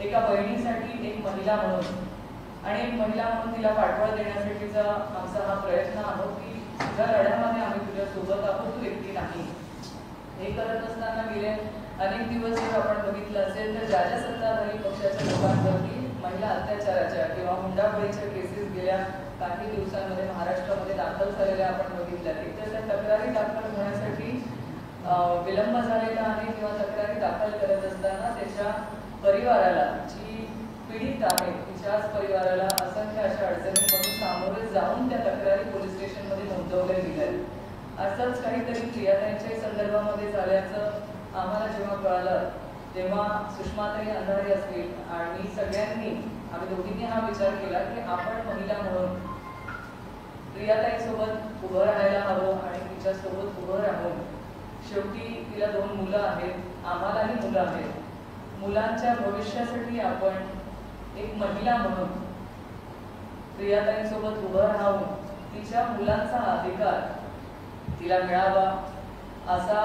एका बहिणीसाठी, एक महिला म्हणून आणि एक महिला म्हणून तिला पाठबळ देण्यासाठीचा आमचा हा प्रयत्न आहोत की तुझ्या लढ्यामध्ये आम्ही तुझ्यासोबत आहोत, तू एकटी नाही. हे करत असताना गेले अनेक दिवस जर आपण बघितलं असेल तर ज्या सत्ताधारी पक्षाच्या लोकांवरती महिला अत्याचाराच्या किंवा हुंडाबळीच्या केसेस गेल्या काही दिवसांमध्ये महाराष्ट्रामध्ये दाखल झालेल्या आपण बघितल्या. एकतर त्या तक्रारी दाखल होण्यासाठी विलंब झालेला आहे किंवा तक्रारी दाखल करत असताना त्याच्या परिवाराला, जी पीडित आहे तिच्याच परिवाराला असंख्य अशा अडचणींमधून सामोरे जाऊन त्या तक्रारी पोलीस स्टेशनमध्ये नोंदवल्या गेल्या. असंच काहीतरी प्रियाताईंच्या संदर्भामध्ये झाल्याचं आम्हाला जेव्हा कळलं तेव्हा सुषमाताई अंधारे असतील आणि सगळ्यांनी, आम्ही दोघींनी हा विचार केला की आपण महिला म्हणून प्रियाताईसोबत उभं राहायला हवं आणि तिच्यासोबत उभं राहून, शेवटी तिला 2 मुलं आहेत, आम्हालाही मुलं आहेत, मुलांच्या भविष्यासाठी आपण एक महिला म्हणून प्रियाताईंसोबत उभं राहून तिच्या मुलांचा अधिकार तिला मिळावा असा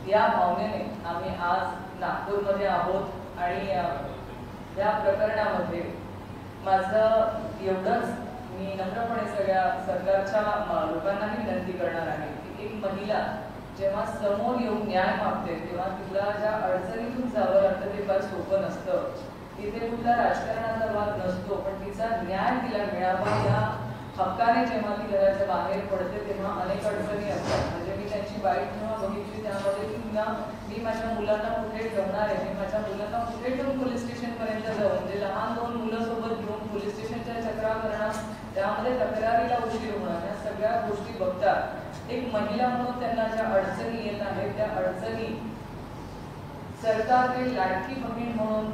या भावनेने आम्ही आज नागपूरमध्ये आहोत. आणि या प्रकरणामध्ये माझं एवढंच मी नम्रपणे सगळ्या सरकारच्या लोकांनाही विनंती करणार आहे की एक महिला जेव्हा समोर येऊन न्याय मागते तेव्हा तिला ज्या अडचणीतून जावं लागतं ते फार सोपं नसतं. इथे कुठला राजकारणाचा भाग नसतो, पण तिचा न्याय तिला मिळावा या हक्काने जेव्हा ती घराच्या बाहेर पडते तेव्हा अनेक अडचणी असतात. म्हणजे मी त्यांची बाईट जेव्हा बघितली त्यामध्ये मी माझ्या मुलांना कुठे ठेवणार आहे, मी माझ्या मुलांना कुठे ठेवून पोलीस स्टेशनपर्यंत जाऊ, म्हणजे लहान 2 मुलं सोबत घेऊन पोलीस स्टेशनच्या चक्रा करणं, त्यामध्ये तक्रारीला उशीर होणं, या सगळ्या गोष्टी बघतात एक महिला म्हणून त्यांना ज्या अडचणी येत आहेत त्या अडचणी सरकारने लाडकी बहीण म्हणून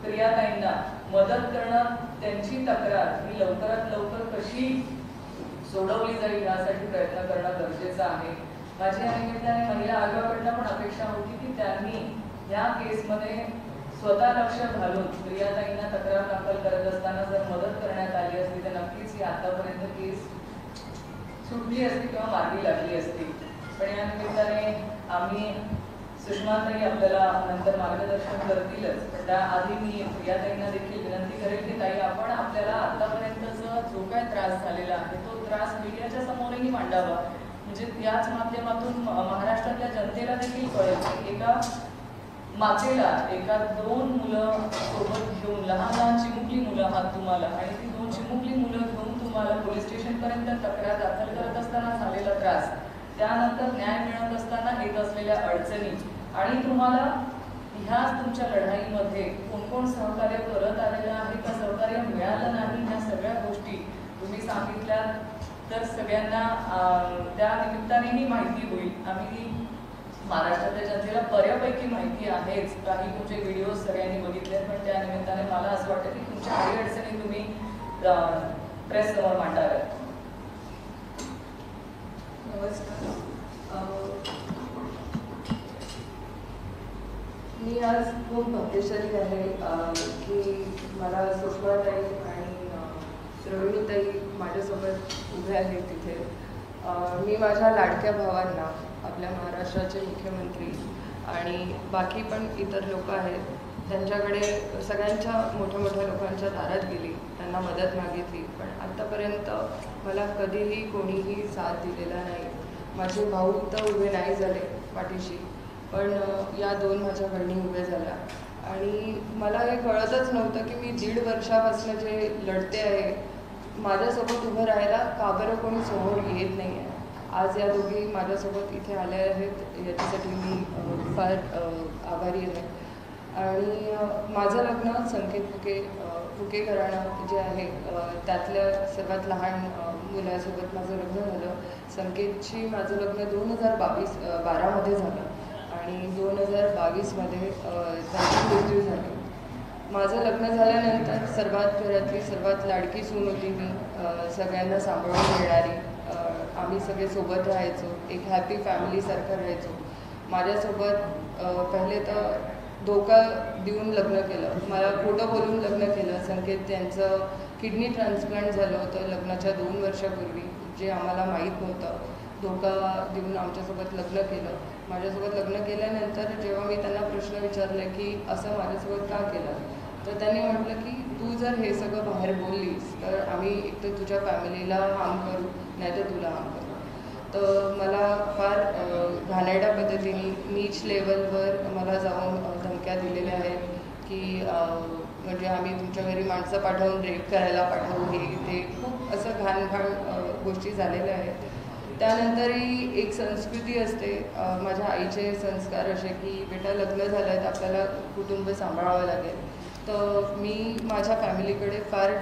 प्रियाताईंना मदत करणं, त्यांची तक्रार ही लवकरात लवकर कशी सोडवली जाईल यासाठी प्रयत्न करणं गरजेचं आहे. माझी या निमित्ताने महिला आयोगाकडनं पण अपेक्षा होती की त्यांनी या केसमध्ये स्वतः लक्ष घालून प्रियाताईंना तक्रार दाखल करत असताना जर मदत करण्यात आली असती तर नक्कीच ही आतापर्यंत केस सुटली असती किंवा मार्गी लागली असती. पण या निमित्ताने आम्ही सुषमाताई आपल्याला नंतर मार्गदर्शन करतीलच, पण त्याआधी मी प्रियाताईंना देखील विनंती करेल की ताई आपण आपल्याला आतापर्यंतचा जो काय त्रास झालेला आहे तो त्रास मीडियाच्या समोरही मांडावा, म्हणजे याच माध्यमातून महाराष्ट्रातल्या जनतेला देखील कळेल की एका मातेला एका 2 मुलं सोबत घेऊन, लहान चिमुकली मुलं आहात तुम्हाला, आणि ती 2 चिमुकली मुलं घेऊन तुम्हाला पोलीस स्टेशनपर्यंत तक्रार दाखल करत असताना झालेला त्रास, त्यानंतर न्याय मिळत असताना येत असलेल्या अडचणी, आणि तुम्हाला ह्याच तुमच्या लढाईमध्ये कोण कोण सहकार्य करत आलेलं आहे का सहकार्य मिळालं नाही, ह्या सगळ्या गोष्टी तुम्ही सांगितल्या तर सगळ्यांना त्या निमित्तानेही माहिती होईल. आम्ही महाराष्ट्रातल्या जनतेला बऱ्यापैकी माहिती आहेच, काही तुमचे व्हिडिओ सगळ्यांनी बघितले, पण त्या निमित्ताने मला असं वाटतं की तुमच्या काही अडचणी तुम्ही प्रेस समोर मांडाव्यात. नमस्कार. मी आज खूप भाग्यशाली आहे की मला सुषमाताई आणि रोहिणीताई माझ्यासोबत उभ्या आहेत तिथे. मी माझ्या लाडक्या भावांना, आपल्या महाराष्ट्राचे मुख्यमंत्री आणि बाकी पण इतर लोक आहेत, त्यांच्याकडे सगळ्यांच्या मोठ्या मोठ्या लोकांच्या दारात गेली, त्यांना मदत मागितली, पण आत्तापर्यंत मला कधीही कोणीही साथ दिलेला नाही. माझे भाऊ तर उभे नाही झाले पाठीशी, पण या 2 माझ्या बहिणी उभ्या झाल्या आणि मला हे कळतच नव्हतं की मी 1.5 वर्षापासून जे लढते आहे, माझ्यासोबत उभं राहायला का बरं कोणी समोर येत नाही आहे. आज या दोघी माझ्यासोबत इथे आल्या आहेत, याच्यासाठी मी फार आभारी आहे. आणि माझं लग्न संकेत फुके घराणं जे आहे त्यातल्या सर्वात लहान मुलासोबत माझं लग्न झालं. संकेतची माझं लग्न 2012मध्ये झालं आणि 2022मध्ये त्यांची मृत्यू झाली. माझं लग्न झाल्यानंतर घरातली सर्वात लाडकी सून होती मी, सगळ्यांना सांभाळून घेणारी. आम्ही सगळे सोबत राहायचो, एक हॅपी फॅमिलीसारखं राहायचो. माझ्यासोबत पहिले तर धोका देऊन लग्न केलं, मला खोटं बोलून लग्न केलं. संकेत त्यांचं किडनी ट्रान्सप्लांट झालं होतं लग्नाच्या 2 वर्षापूर्वी, जे आम्हाला माहीत नव्हतं. धोका देऊन आमच्यासोबत लग्न केलं. माझ्यासोबत लग्न केल्यानंतर जेव्हा मी त्यांना प्रश्न विचारले की असं माझ्यासोबत का केलं, तर त्यांनी म्हटलं की तू जर हे सगळं बाहेर बोललीस तर आम्ही एकतर तुझ्या फॅमिलीला हार्म करू, नाही तर तुला हार्म करू. तर मला फार घाणेरड्या पद्धतीने नीच लेवलवर मला जाऊन धमक्या दिलेल्या आहेत की म्हणजे आम्ही तुमच्या घरी माणसं पाठवून रेप करायला पाठवू, हे ते खूप असं घाण गोष्टी झालेल्या आहेत. त्यानंतरही एक संस्कृती असते, माझ्या आईचे संस्कार असे की बेटा लग्न झालं आहे तर आपल्याला कुटुंब सांभाळावं लागेल. तर मी माझ्या फॅमिलीकडे फार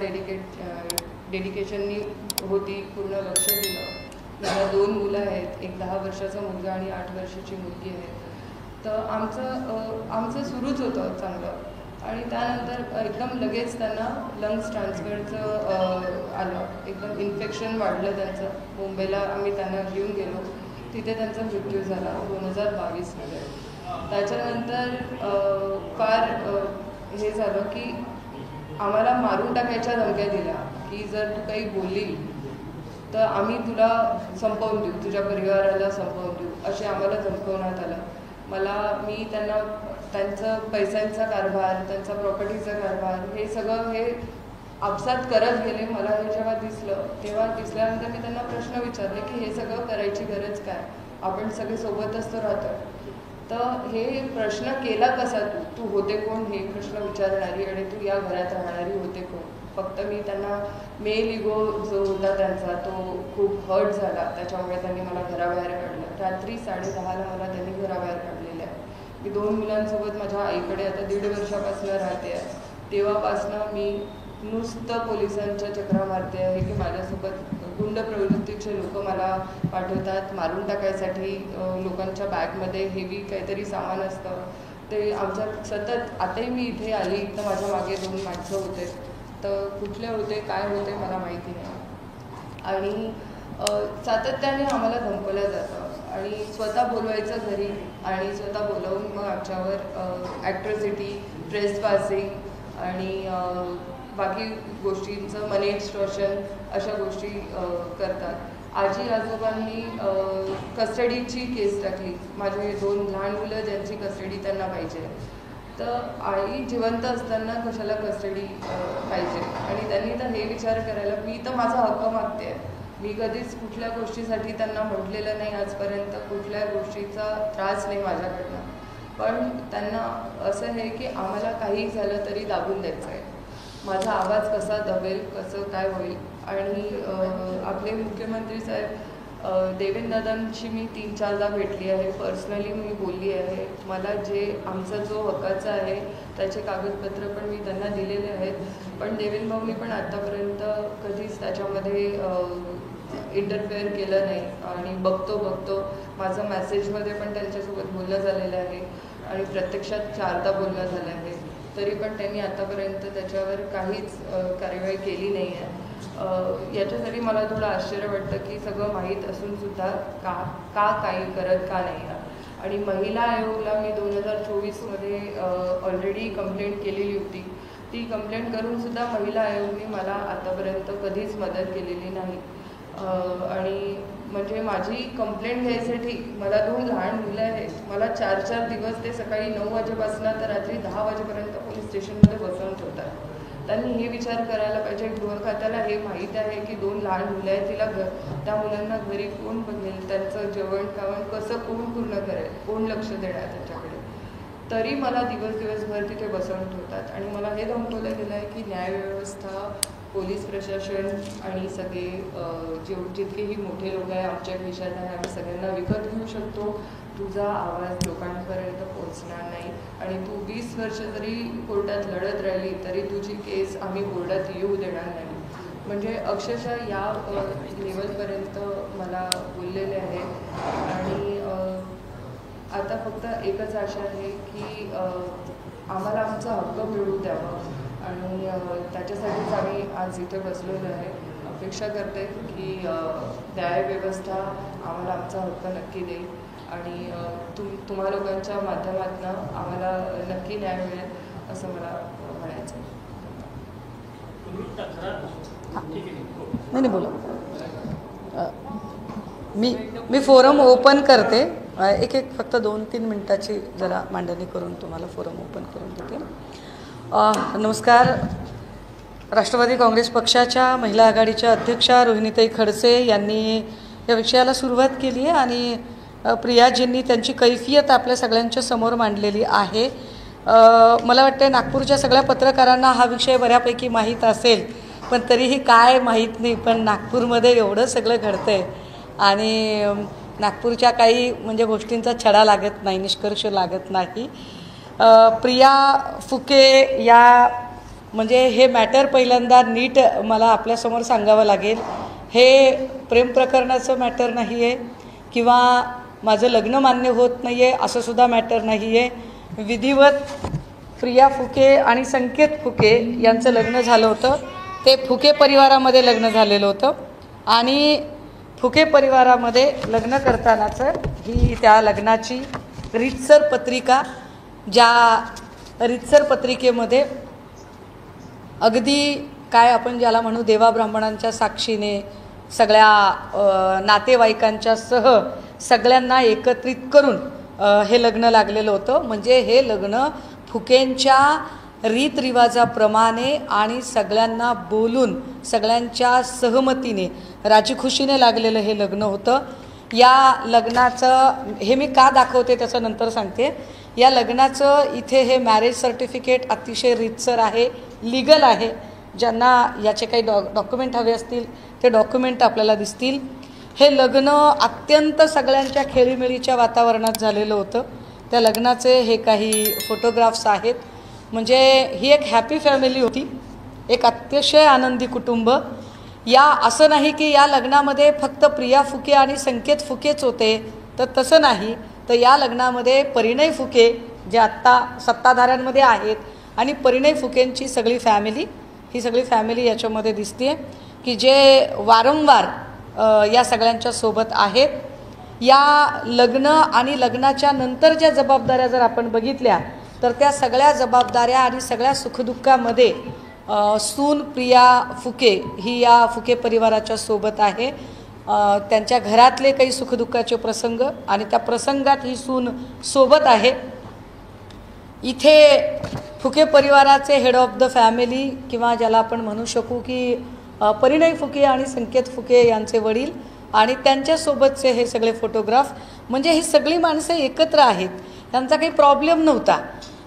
डेडिकेशननी होती, पूर्ण लक्ष दिलं. मला 2 मुलं आहेत, एक 10 वर्षाचा मुलगा आणि 8 वर्षाची मुलगी आहे. तर आमचं सुरूच होतं चांगलं. आणि त्यानंतर एकदम लगेच त्यांना लंग्स ट्रान्सफरचं आलं, एकदम इन्फेक्शन वाढलं त्यांचं. मुंबईला आम्ही त्यांना घेऊन गेलो, तिथे त्यांचा मृत्यू झाला 2022मध्ये. त्याच्यानंतर फार हे झालं की आम्हाला मारून टाकायच्या धमक्या दिल्या की जर तू काही बोलली तर आम्ही तुला संपवून देऊ, तुझ्या परिवाराला संपवून देऊ, असे आम्हाला धमकवण्यात आलं. मी त्यांना त्यांचं पैशांचा कारभार, त्यांचा प्रॉपर्टीचा कारभार, हे सगळं हे आपसात करत गेले. मला हे जेव्हा दिसल्यानंतर मी त्यांना प्रश्न विचारले की हे सगळं करायची गरज काय, आपण सगळे सोबतच तर राहतो. तर हे प्रश्न केला कसा तू होते कोण, हे प्रश्न विचारणारी आणि तू या घरात राहणारी होते कोण. फक्त मी त्यांना मेल इगो जो होता त्यांचा तो खूप हर्ट झाला, त्याच्यामुळे त्यांनी मला घराबाहेर काढलं. रात्री 10:30ला मला त्यांनी घराबाहेर काढलेलं आहे. मी 2 मुलांसोबत माझ्या आईकडे आता 1.5 वर्षापासून राहते आहे. तेव्हापासनं मी नुसतं पोलिसांच्या चक्रा मारते आहे की माझ्यासोबत गुंड प्रवृत्तीचे लोक मला पाठवतात मारून टाकायसाठी. लोकांच्या बॅगमध्ये हेवी काहीतरी सामान असतं, ते आमच्या सतत. आताही मी इथे आली तर माझ्या मागे 2 माणसं होते, तर कुठले होते काय होते मला माहिती नाही. आणि सातत्याने आम्हाला धमकवलं जातं आणि स्वतः बोलवायचं घरी आणि स्वतः बोलवून मग आमच्यावर ॲट्रॉसिटी, ट्रेसपासिंग आणि बाकी गोष्टींचं मनी एक्स्टॉर्शन अशा गोष्टी करतात. आजी आजोबांनी कस्टडीची केस टाकली. माझे 2 लहान मुलं ज्यांची कस्टडी त्यांना पाहिजे, तर आई जिवंत असताना कशाला कस्टडी पाहिजे. आणि त्यांनी तर हे विचार करायला, मी तर माझा हक्क मागते आहे. मी कधीच कुठल्या गोष्टीसाठी त्यांना म्हटलेलं नाही आजपर्यंत, कुठल्या गोष्टीचा त्रास नाही माझ्याकडनं. पण त्यांना असं आहे की आम्हाला काही झालं तरी दाबून द्यायचं आहे. माझा आवाज कसा दबेल, कसं काय होईल. आणि आपले मुख्यमंत्री साहेब देवेंद्रदादांशी मी 3-4दा भेटली आहे, पर्सनली मी बोलली आहे. मला जे आमचा जो हक्काचा आहे त्याचे कागदपत्र पण मी त्यांना दिलेले आहेत. पण देवेंद्र भाऊंनी पण आत्तापर्यंत कधीच त्याच्यामध्ये इंटरफेअर केलं नाही. आणि बघतो माझं मेसेजमध्ये पण त्यांच्यासोबत बोलणं झालेलं आहे आणि प्रत्यक्षात 4दा बोलणं झालं आहे, तरी पण त्यांनी आतापर्यंत त्याच्यावर काहीच कार्यवाही केली नाही आहे. याच्यासाठी मला थोडं आश्चर्य वाटतं की सगळं माहीत असूनसुद्धा का काही करत का नाही. आणि महिला आयोगला मी 2024मध्ये ऑलरेडी कंप्लेंट केलेली होती. ती कंप्लेंट करूनसुद्धा महिला आयोगने मला आतापर्यंत कधीच मदत केलेली नाही. आणि म्हणजे माझी कंप्लेंट घ्यायसाठी मला 2 लहान मुलं आहेत. मला 4-4 दिवस ते सकाळी 9 वाजेपासून तर रात्री 10 वाजेपर्यंत पोलीस स्टेशनमध्ये बसवून ठेवतात. त्यांनी हे विचार करायला पाहिजे, गृह खात्याला हे माहीत आहे की 2 लहान मुलं आहेत, तिला त्या मुलांना घरी कोण बघेल, त्यांचं जेवण खावण कसं कोण पूर्ण करेल, कोण लक्ष देणार त्याच्याकडे. तरी मला दिवसभर तिथे बसवून ठेवतात. आणि मला हे धमकवलं गेलं आहे की न्यायव्यवस्था, पोलीस प्रशासन आणि सगळे जितकेही मोठे लोक आहे आमच्या देशात आहे, आम्ही सगळ्यांना विकत घेऊ शकतो, तुझा आवाज लोकांपर्यंत पोहोचणार नाही आणि तू 20 वर्ष जरी कोर्टात लढत राहिली तरी तुझी केस आम्ही कोर्टात येऊ देणार नाही. म्हणजे अक्षरशः या लेवलपर्यंत मला बोललेले आहे. आणि आता फक्त एकच आशा आहे की आम्हाला आमचा हक्क मिळवू द्यावा आणि त्याच्यासाठीच आम्ही आज इथे बसलेलो आहे. अपेक्षा करते की न्यायव्यवस्था आम्हाला आमचा हक्क नक्की देईल आणि तुम्हा लोकांच्या माध्यमातून आम्हाला नक्की न्याय मिळेल असं मला म्हणायचं आहे. नाही बोला. मी फोरम ओपन करते. एक फक्त 2-3 मिनिटाची जरा मांडणी करून तुम्हाला फोरम ओपन करून देते. नमस्कार. राष्ट्रवादी काँग्रेस पक्षाच्या महिला आघाडीच्या अध्यक्षा रोहिणीताई खडसे यांनी या विषयाला सुरुवात केली आहे आणि प्रियाजींनी त्यांची कैफियत आपल्या सगळ्यांच्या समोर मांडलेली आहे. मला वाटतं नागपूरच्या सगळ्या पत्रकारांना हा विषय बऱ्यापैकी माहीत असेल, पण तरीही काय माहीत नाही. पण नागपूरमध्ये एवढं सगळं घडतं आहे आणि नागपूरच्या काही म्हणजे गोष्टींचा छडा लागत नाही, निष्कर्ष लागत नाही. प्रिया फुके या म्हणजे हे मॅटर पहिल्यांदा नीट मला आपल्यासमोर सांगावं लागेल. हे प्रेम प्रकरणाचं मॅटर नाही आहे किंवा माझं लग्न मान्य होत नाही आहे असं सुद्धा मॅटर नाही आहे. विधिवत प्रिया फुके आणि संकेत फुके यांचं लग्न झालं होतं. ते फुके परिवारामध्ये लग्न झालेलं होतं आणि फुके परिवारामध्ये लग्न करतानाचं ही त्या लग्नाची रीतसर पत्रिका, ज्या रीतसर पत्रिकेमध्ये अगदी काय आपण ज्याला म्हणू देवाब्राह्मणांच्या साक्षीने सगळ्या नातेवाईकांच्या सह सगळ्यांना एकत्रित करून हे लग्न लागलेलं होतं. म्हणजे हे लग्न फुकेंच्या रीतरिवाजाप्रमाणे आणि सगळ्यांना बोलून सगळ्यांच्या सहमतीने राजीखुशीने लागलेलं हे लग्न होतं. या लग्नाचं हे मी का दाखवते त्याचं नंतर सांगते. या लग्नाचं इथे हे मॅरेज सर्टिफिकेट अतिशय रीतसर आहे, लीगल आहे. ज्यांना याचे काही डॉक्युमेंट हवे असतील ते डॉक्युमेंट आपल्याला दिसतील. हे लग्न अत्यंत सगळ्यांच्या खेळीमेळीच्या वातावरणात झालेलं होतं. त्या लग्नाचे हे काही फोटोग्राफ्स आहेत. म्हणजे ही एक हॅपी फॅमिली होती, एक अतिशय आनंदी कुटुंब. या असं नाही की या लग्नामध्ये फक्त प्रिया फुके आणि संकेत फुकेच होते, तर तसं नाही. तर या लग्नामध्ये परिणय फुके जे आत्ता सत्ताधाऱ्यांमध्ये आहेत आणि परिणय फुकेंची सगळी फॅमिली, ही सगळी फॅमिली याच्यामध्ये दिसते की जे वारंवार या सगळ्यांच्या सोबत आहेत. या लग्न आणि लग्नाच्या नंतर ज्या जबाबदाऱ्या जर आपण बघितल्या तर त्या सगळ्या जबाबदाऱ्या आणि सगळ्या सुखदुःखामध्ये सून प्रिया फुके ही या फुके परिवाराच्या सोबत आहे. त्यांच्या घरातले काही सुखदुःखाचे प्रसंग आणि त्या प्रसंगात ही सून सोबत आहे. इथे फुके परिवाराचे हेड ऑफ द फॅमिली किंवा ज्याला आपण म्हणू शकू की परिणय फुके आणि संकेत फुके यांचे वडील आणि त्यांच्यासोबतचे हे सगळे फोटोग्राफ. म्हणजे ही सगळी माणसं एकत्र आहेत. त्यांचा काही प्रॉब्लेम नव्हता.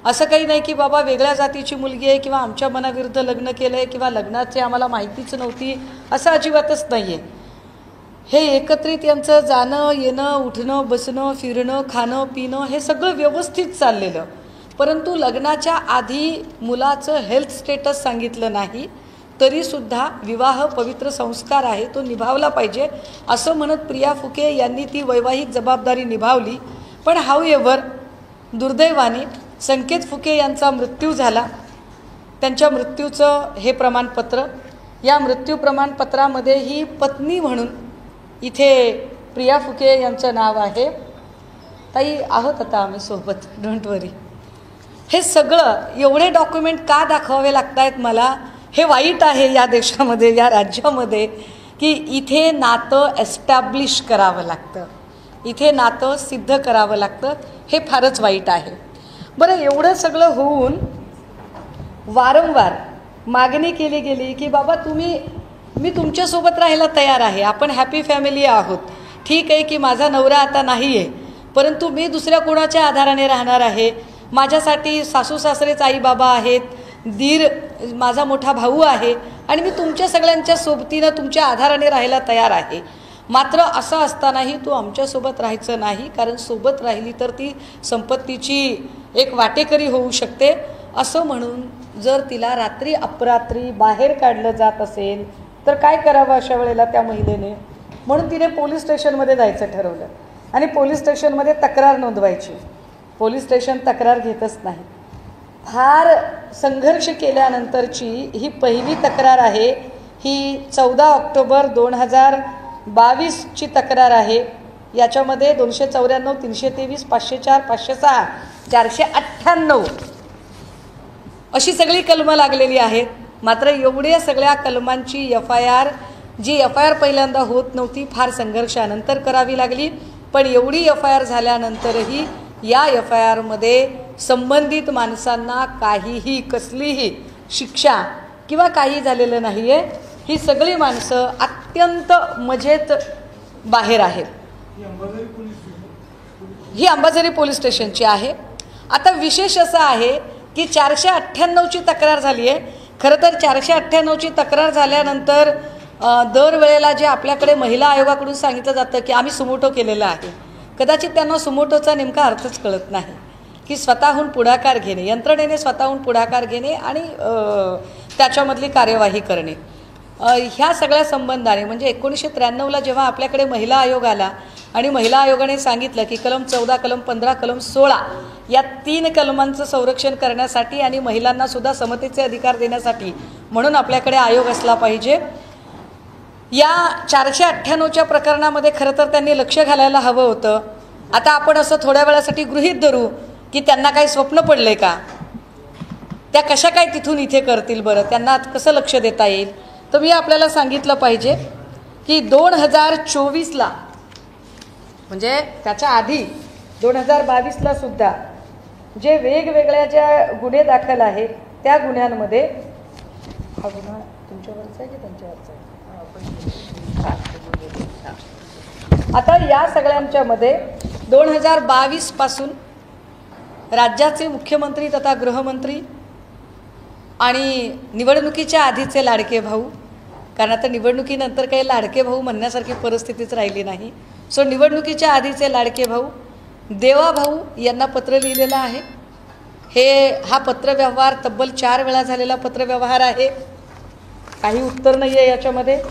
असं काही नाही की बाबा वेगळ्या जातीची मुलगी आहे किंवा आमच्या मनाविरुद्ध लग्न केलं आहे किंवा लग्नाची आम्हाला माहितीच नव्हती, असं अजिबातच नाही आहे. हे एकत्रित यांचं जाणं येणं, उठणं बसणं, फिरणं, खाणं पिणं हे सगळं व्यवस्थित चाललेलं. परंतु लग्नाच्या आधी मुलाचं हेल्थ स्टेटस सांगितलं नाही, तरीसुद्धा विवाह पवित्र संस्कार आहे, तो निभावला पाहिजे असं म्हणत प्रिया फुके यांनी ती वैवाहिक जबाबदारी निभावली. पण हाऊएव्हर दुर्दैवाने संकेत फुके यांचा मृत्यू झाला. त्यांच्या मृत्यूचं हे प्रमाणपत्र, या मृत्यू प्रमाणपत्रामध्ये ही पत्नी म्हणून इथे प्रिया फुके यांचं नाव आहे. ताई आहोत आता आम्ही सोबत, डोंट वरी. हे सगळं एवढे डॉक्युमेंट का दाखवावे लागत आहेत मला? हे वाईट आहे या देशामध्ये, या राज्यामध्ये, की इथे नातं एस्टॅब्लिश करावं लागतं, इथे नातं सिद्ध करावं लागतं. हे फारच वाईट आहे. बरं, एवढं सगळं होऊन वारंवार मागणी केली गेली की बाबा मी तुमच्यासोबत राहायला तयार आहे, आपण हॅपी फॅमिली आहोत, ठीक आहे की माझा नवरा आता नाही आहे, परंतु मी दुसऱ्या कोणाच्या आधाराने राहणार आहे, माझ्यासाठी सासू सासरेच आई बाबा आहेत, दीर माझा मोठा भाऊ आहे आणि मी तुमच्या सगळ्यांच्या सोबतीनं तुमच्या आधाराने राहायला तयार आहे. मात्र असं असतानाही तू आमच्यासोबत राहायचं नाही, कारण सोबत राहिली तर ती संपत्तीची एक वाटेकरी होऊ शकते. असं म्हणून जर तिला रात्री अपरात्री बाहेर काढलं जात असेल तर काय करावं अशा वेळेला त्या महिलेने? म्हणून तिने पोलीस स्टेशनमध्ये जायचं ठरवलं आणि पोलीस स्टेशनमध्ये तक्रार नोंदवायची. पोलीस स्टेशन तक्रार घेतच नाही. फार संघर्ष केल्यानंतरची ही पहिली तक्रार आहे. ही 14 ऑक्टोबर 2022ची तक्रार आहे. याच्यामध्ये 294, 323, 504, 506, 498 अशी सगळी कलमं लागलेली आहेत. मात्र एवढ्या सगळ्या कलमांची FIR, जी FIR पहिल्यांदा होत नव्हती, फार संघर्षानंतर करावी लागली. पण एवढी FIR झाल्यानंतरही या FIRमध्ये संबंधित माणसांना काहीही कसलीही शिक्षा किंवा काही झालेलं नाही आहे. ही सगळी माणसं अत्यंत मजेत बाहेर आहेत. ही अंबाझरी पोलीस स्टेशनची आहे. आता विशेष असं आहे की 498ची तक्रार झाली आहे. खरं तर 498ची तक्रार झाल्यानंतर दरवेळेला जे आपल्याकडे महिला आयोगाकडून सांगितलं जातं की आम्ही सुमोटो केलेला आहे, कदाचित त्यांना सुमोटोचा नेमका अर्थच कळत नाही की स्वतःहून पुढाकार घेणे, यंत्रणेने स्वतःहून पुढाकार घेणे आणि त्याच्यामधली कार्यवाही करणे. ह्या सगळ्या संबंधाने म्हणजे 1993ला जेव्हा आपल्याकडे महिला आयोग आला आणि महिला आयोगाने सांगितलं की कलम 14, कलम 15, कलम 16 या 3 कलमांचं संरक्षण करण्यासाठी आणि महिलांना सुद्धा समतेचे अधिकार देण्यासाठी म्हणून आपल्याकडे आयोग असला पाहिजे. या 498च्या प्रकरणामध्ये खरं तर त्यांनी लक्ष घालायला हवं होतं. आता आपण असं थोड्या वेळासाठी गृहीत धरू की त्यांना काही स्वप्न पडले का, त्या कशा काय तिथून इथे करतील बरं, त्यांना कसं लक्ष देता येईल? तर मी आपल्याला सांगितलं पाहिजे की 2024ला म्हणजे त्याच्या आधी 2022ला सुद्धा जे वेगवेगळ्या ज्या गुन्हे दाखल आहेत त्या गुन्ह्यांमध्ये, हा गुन्हा तुमच्यावरचा आहे की त्यांच्यावरचा आहे? आता या सगळ्यांच्या मध्ये 2022 पासून राज्याचे मुख्यमंत्री तथा गृहमंत्री आणि निवडणुकीच्या आधीचे लाडके भाऊ, कारण आता निवडणुकीनंतर काही लाडके भाऊ म्हणण्यासारखी परिस्थितीच राहिली नाही. सो निवडणुकीच्या आधीचे लाडके भाऊ देवा भाऊ यांना पत्र लिहिलेलं आहे. हा पत्रव्यवहार तब्बल 4 वेळा झालेला पत्रव्यवहार आहे. काही उत्तर नाही आहे याच्यामध्ये.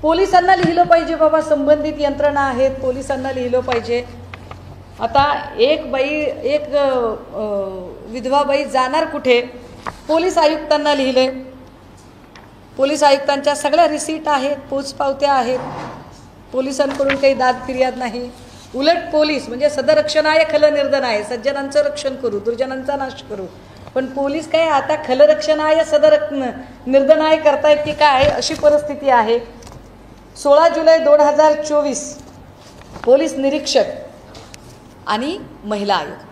पोलिसांना लिहिलं पाहिजे बाबा, संबंधित यंत्रणा आहेत, पोलिसांना लिहिलं पाहिजे. आता एक विधवा बाई जाणार कुठे? पोलीस आयुक्तांना लिहिले. पोलीस आयुक्तांच्या सगळ्या रिसीट आहेत, पोचपावत्या आहेत. पोलिसांकडून काही दाद फिर्याद नाही. उलट पोलीस म्हणजे सदरक्षणाय खलनिर्दनाय, सज्जनांचं रक्षण करू, दुर्जनांचा नाश करू. पण पोलीस काय आता खलरक्षणाय निर्दनाय करतायत की काय, अशी परिस्थिती आहे. 16 जुलै 2024 पोलीस निरीक्षक आणि महिला आयोग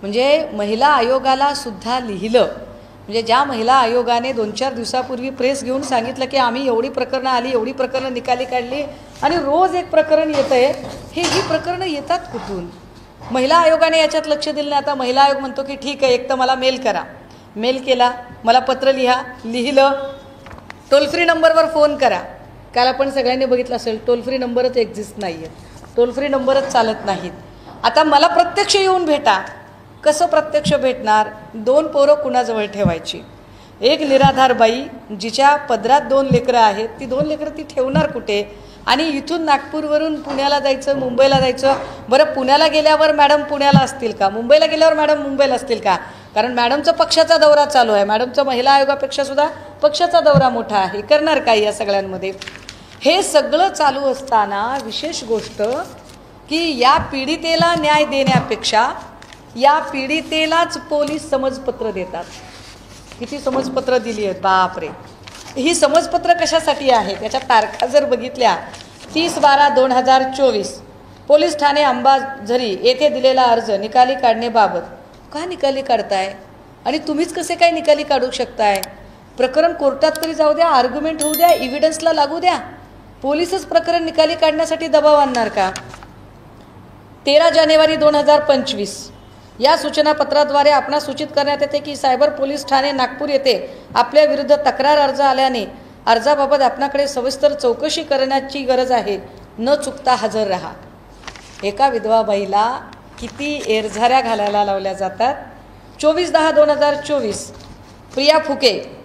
म्हणजे महिला आयोगाला सुद्धा लिहिलं. म्हणजे ज्या महिला आयोगाने 2-4 दिवसापूर्वी प्रेस घेऊन सांगितलं की आम्ही एवढी प्रकरणं आली, एवढी प्रकरणं निकाली काढली आणि रोज एक प्रकरण येतं आहे, ही प्रकरणं येतात कुठून? महिला आयोगाने याच्यात लक्ष दिलं नाही. आता महिला आयोग म्हणतो की ठीक आहे, एक तर मला मेल करा. मेल केला, मला पत्र लिहिलं, टोल फ्री नंबरवर फोन करा. काल आपण सगळ्यांनी बघितलं असेल, टोल फ्री नंबरच एक्झिस्ट नाही आहे, टोल फ्री नंबरच चालत नाहीत. आता मला प्रत्यक्ष येऊन भेटा. कसं प्रत्यक्ष भेटणार? 2 पोरं कुणाजवळ ठेवायची? एक निराधार बाई जिच्या पदरात 2 लेकरं आहेत, ती 2 लेकरं ती ठेवणार कुठे? आणि इथून नागपूरवरून पुण्याला जायचं, मुंबईला जायचं. बरं, पुण्याला गेल्यावर मॅडम पुण्याला असतील का? मुंबईला गेल्यावर मॅडम मुंबईला असतील का? कारण मॅडमचा पक्षाचा दौरा चालू आहे. मॅडमचा महिला आयोगापेक्षा सुद्धा पक्षाचा दौरा मोठा आहे. करणार काय या सगळ्यांमध्ये? हे सगळं चालू असताना विशेष गोष्ट की या पीडितेला न्याय देण्यापेक्षा या पीडितेलाच पोलीस समजपत्र देतात. किती समजपत्र दिली आहेत बापरे. ही समजपत्र कशासाठी आहे त्याच्या तारखा जर बघितल्या 30/12/2024 पोलीस ठाणे अंबाझरी येथे दिलेला अर्ज निकाली काढण्याबाबत. का निकाली काढताय आणि तुम्हीच कसे काय निकाली काढू शकताय? प्रकरण कोर्टात तरी जाऊ द्या, आर्ग्युमेंट होऊ द्या, एव्हिडन्सला लागू द्या. पोलीसच प्रकरण निकाली काढण्यासाठी दबाव आणणार का? 13 जानेवारी 2025 या सूचनापत्राद्वारे आपणास सूचित करण्यात येते की सायबर पोलीस ठाणे नागपूर येथे आपल्या विरुद्ध तक्रार अर्ज आल्याने अर्जाबाबत आपणाकडे सविस्तर चौकशी करण्याची गरज आहे. न चुकता हजर रहा. एका विधवा बाईला किती एरझाऱ्या घालायला लावल्या जातात. 24/10/2024 प्रिया फुके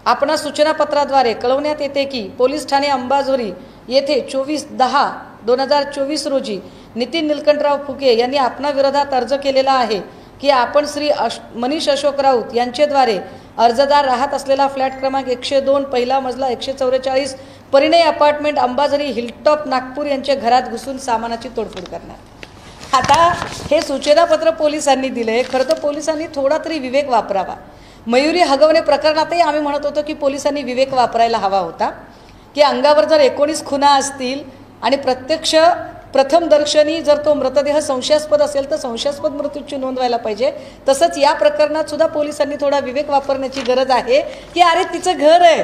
आपणास सूचनापत्राद्वारे कळवण्यात येते की पोलीस ठाणे अंबाझोरी येथे 24/10/2024 रोजी नितीन निलकंठराव फुके यांनी आपणा विरोधात अर्ज केलेला आहे की आपण श्री मनीष अशोक राऊत यांच्याद्वारे अर्जदार राहत असलेला फ्लॅट क्रमांक 102 पहिला मजला 144 परिणय अपार्टमेंट अंबाझरी हिलटॉप नागपूर यांच्या घरात घुसून सामानाची तोडफोड करणार. आता हे सूचनापत्र पोलिसांनी दिले. खरं तर पोलिसांनी थोडा तरी विवेक वापरावा. मयुरी हगवणे प्रकरणातही आम्ही म्हणत होतो की पोलिसांनी विवेक वापरायला हवा होता की अंगावर जर 19 खुणा असतील आणि प्रत्यक्ष प्रथम दर्शनी जर तो मृतदेह संशयास्पद असेल तर संशयास्पद मृत्यूची नोंद व्हायला पाहिजे. तसंच या प्रकरणात सुद्धा पोलिसांनी थोडा विवेक वापरण्याची गरज आहे की अरे तिचं घर आहे,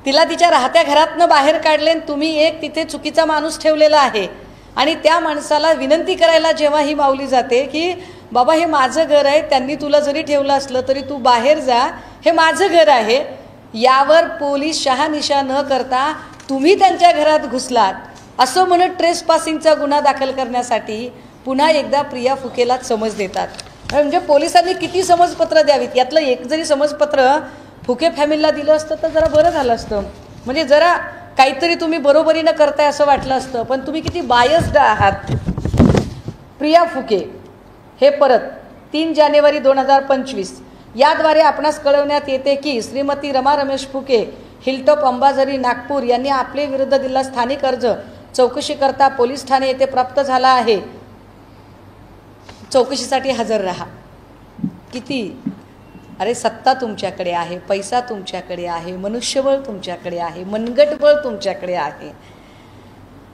तिला तिच्या राहत्या घरातनं बाहेर काढले, तुम्ही एक तिथे चुकीचा माणूस ठेवलेला आहे आणि त्या माणसाला विनंती करायला जेव्हा ही माऊली जाते की बाबा हे माझं घर आहे, त्यांनी तुला जरी ठेवलं असलं तरी तू बाहेर जा, हे माझं घर आहे. यावर पोलीस शहानिशा न करता तुम्ही त्यांच्या घरात घुसलात असं म्हणत ट्रेस पासिंगचा गुन्हा दाखल करण्यासाठी पुन्हा एकदा प्रिया फुकेला समज देतात. म्हणजे पोलिसांनी किती समजपत्र द्यावीत. यातलं एक जरी समजपत्र फुके फॅमिलीला दिलं असतं तर जरा बरं झालं असतं. म्हणजे जरा काहीतरी तुम्ही बरोबरीनं करताय असं वाटलं असतं. पण तुम्ही किती बायस्ड आहात. प्रिया फुके हे परत 3 जानेवारी 2025 याद्वारे आपणास कळवण्यात येते की श्रीमती रमा रमेश फुके हिलटॉप अंबाझरी नागपूर यांनी आपले विरुद्ध दिलेला स्थानिक अर्ज चौकशी करता पोलीस ठाणे येथे प्राप्त झाला आहे. चौकशीसाठी हजर रहा. किती अरे सत्ता तुमच्याकडे आहे, पैसा तुमच्याकडे आहे, मनुष्यबळ तुमच्याकडे आहे, मनगटबळ तुमच्याकडे आहे.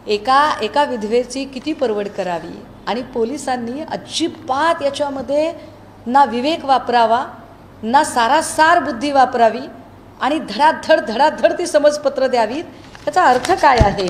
एका विधवेची किती परवड करावी. आणि पोलिसांनी अजिबात याच्यामध्ये ना विवेक वापरावा ना सारासार बुद्धी वापरावी आणि धडाधड ती समजपत्र द्यावीत. त्याचा अर्थ काय आहे?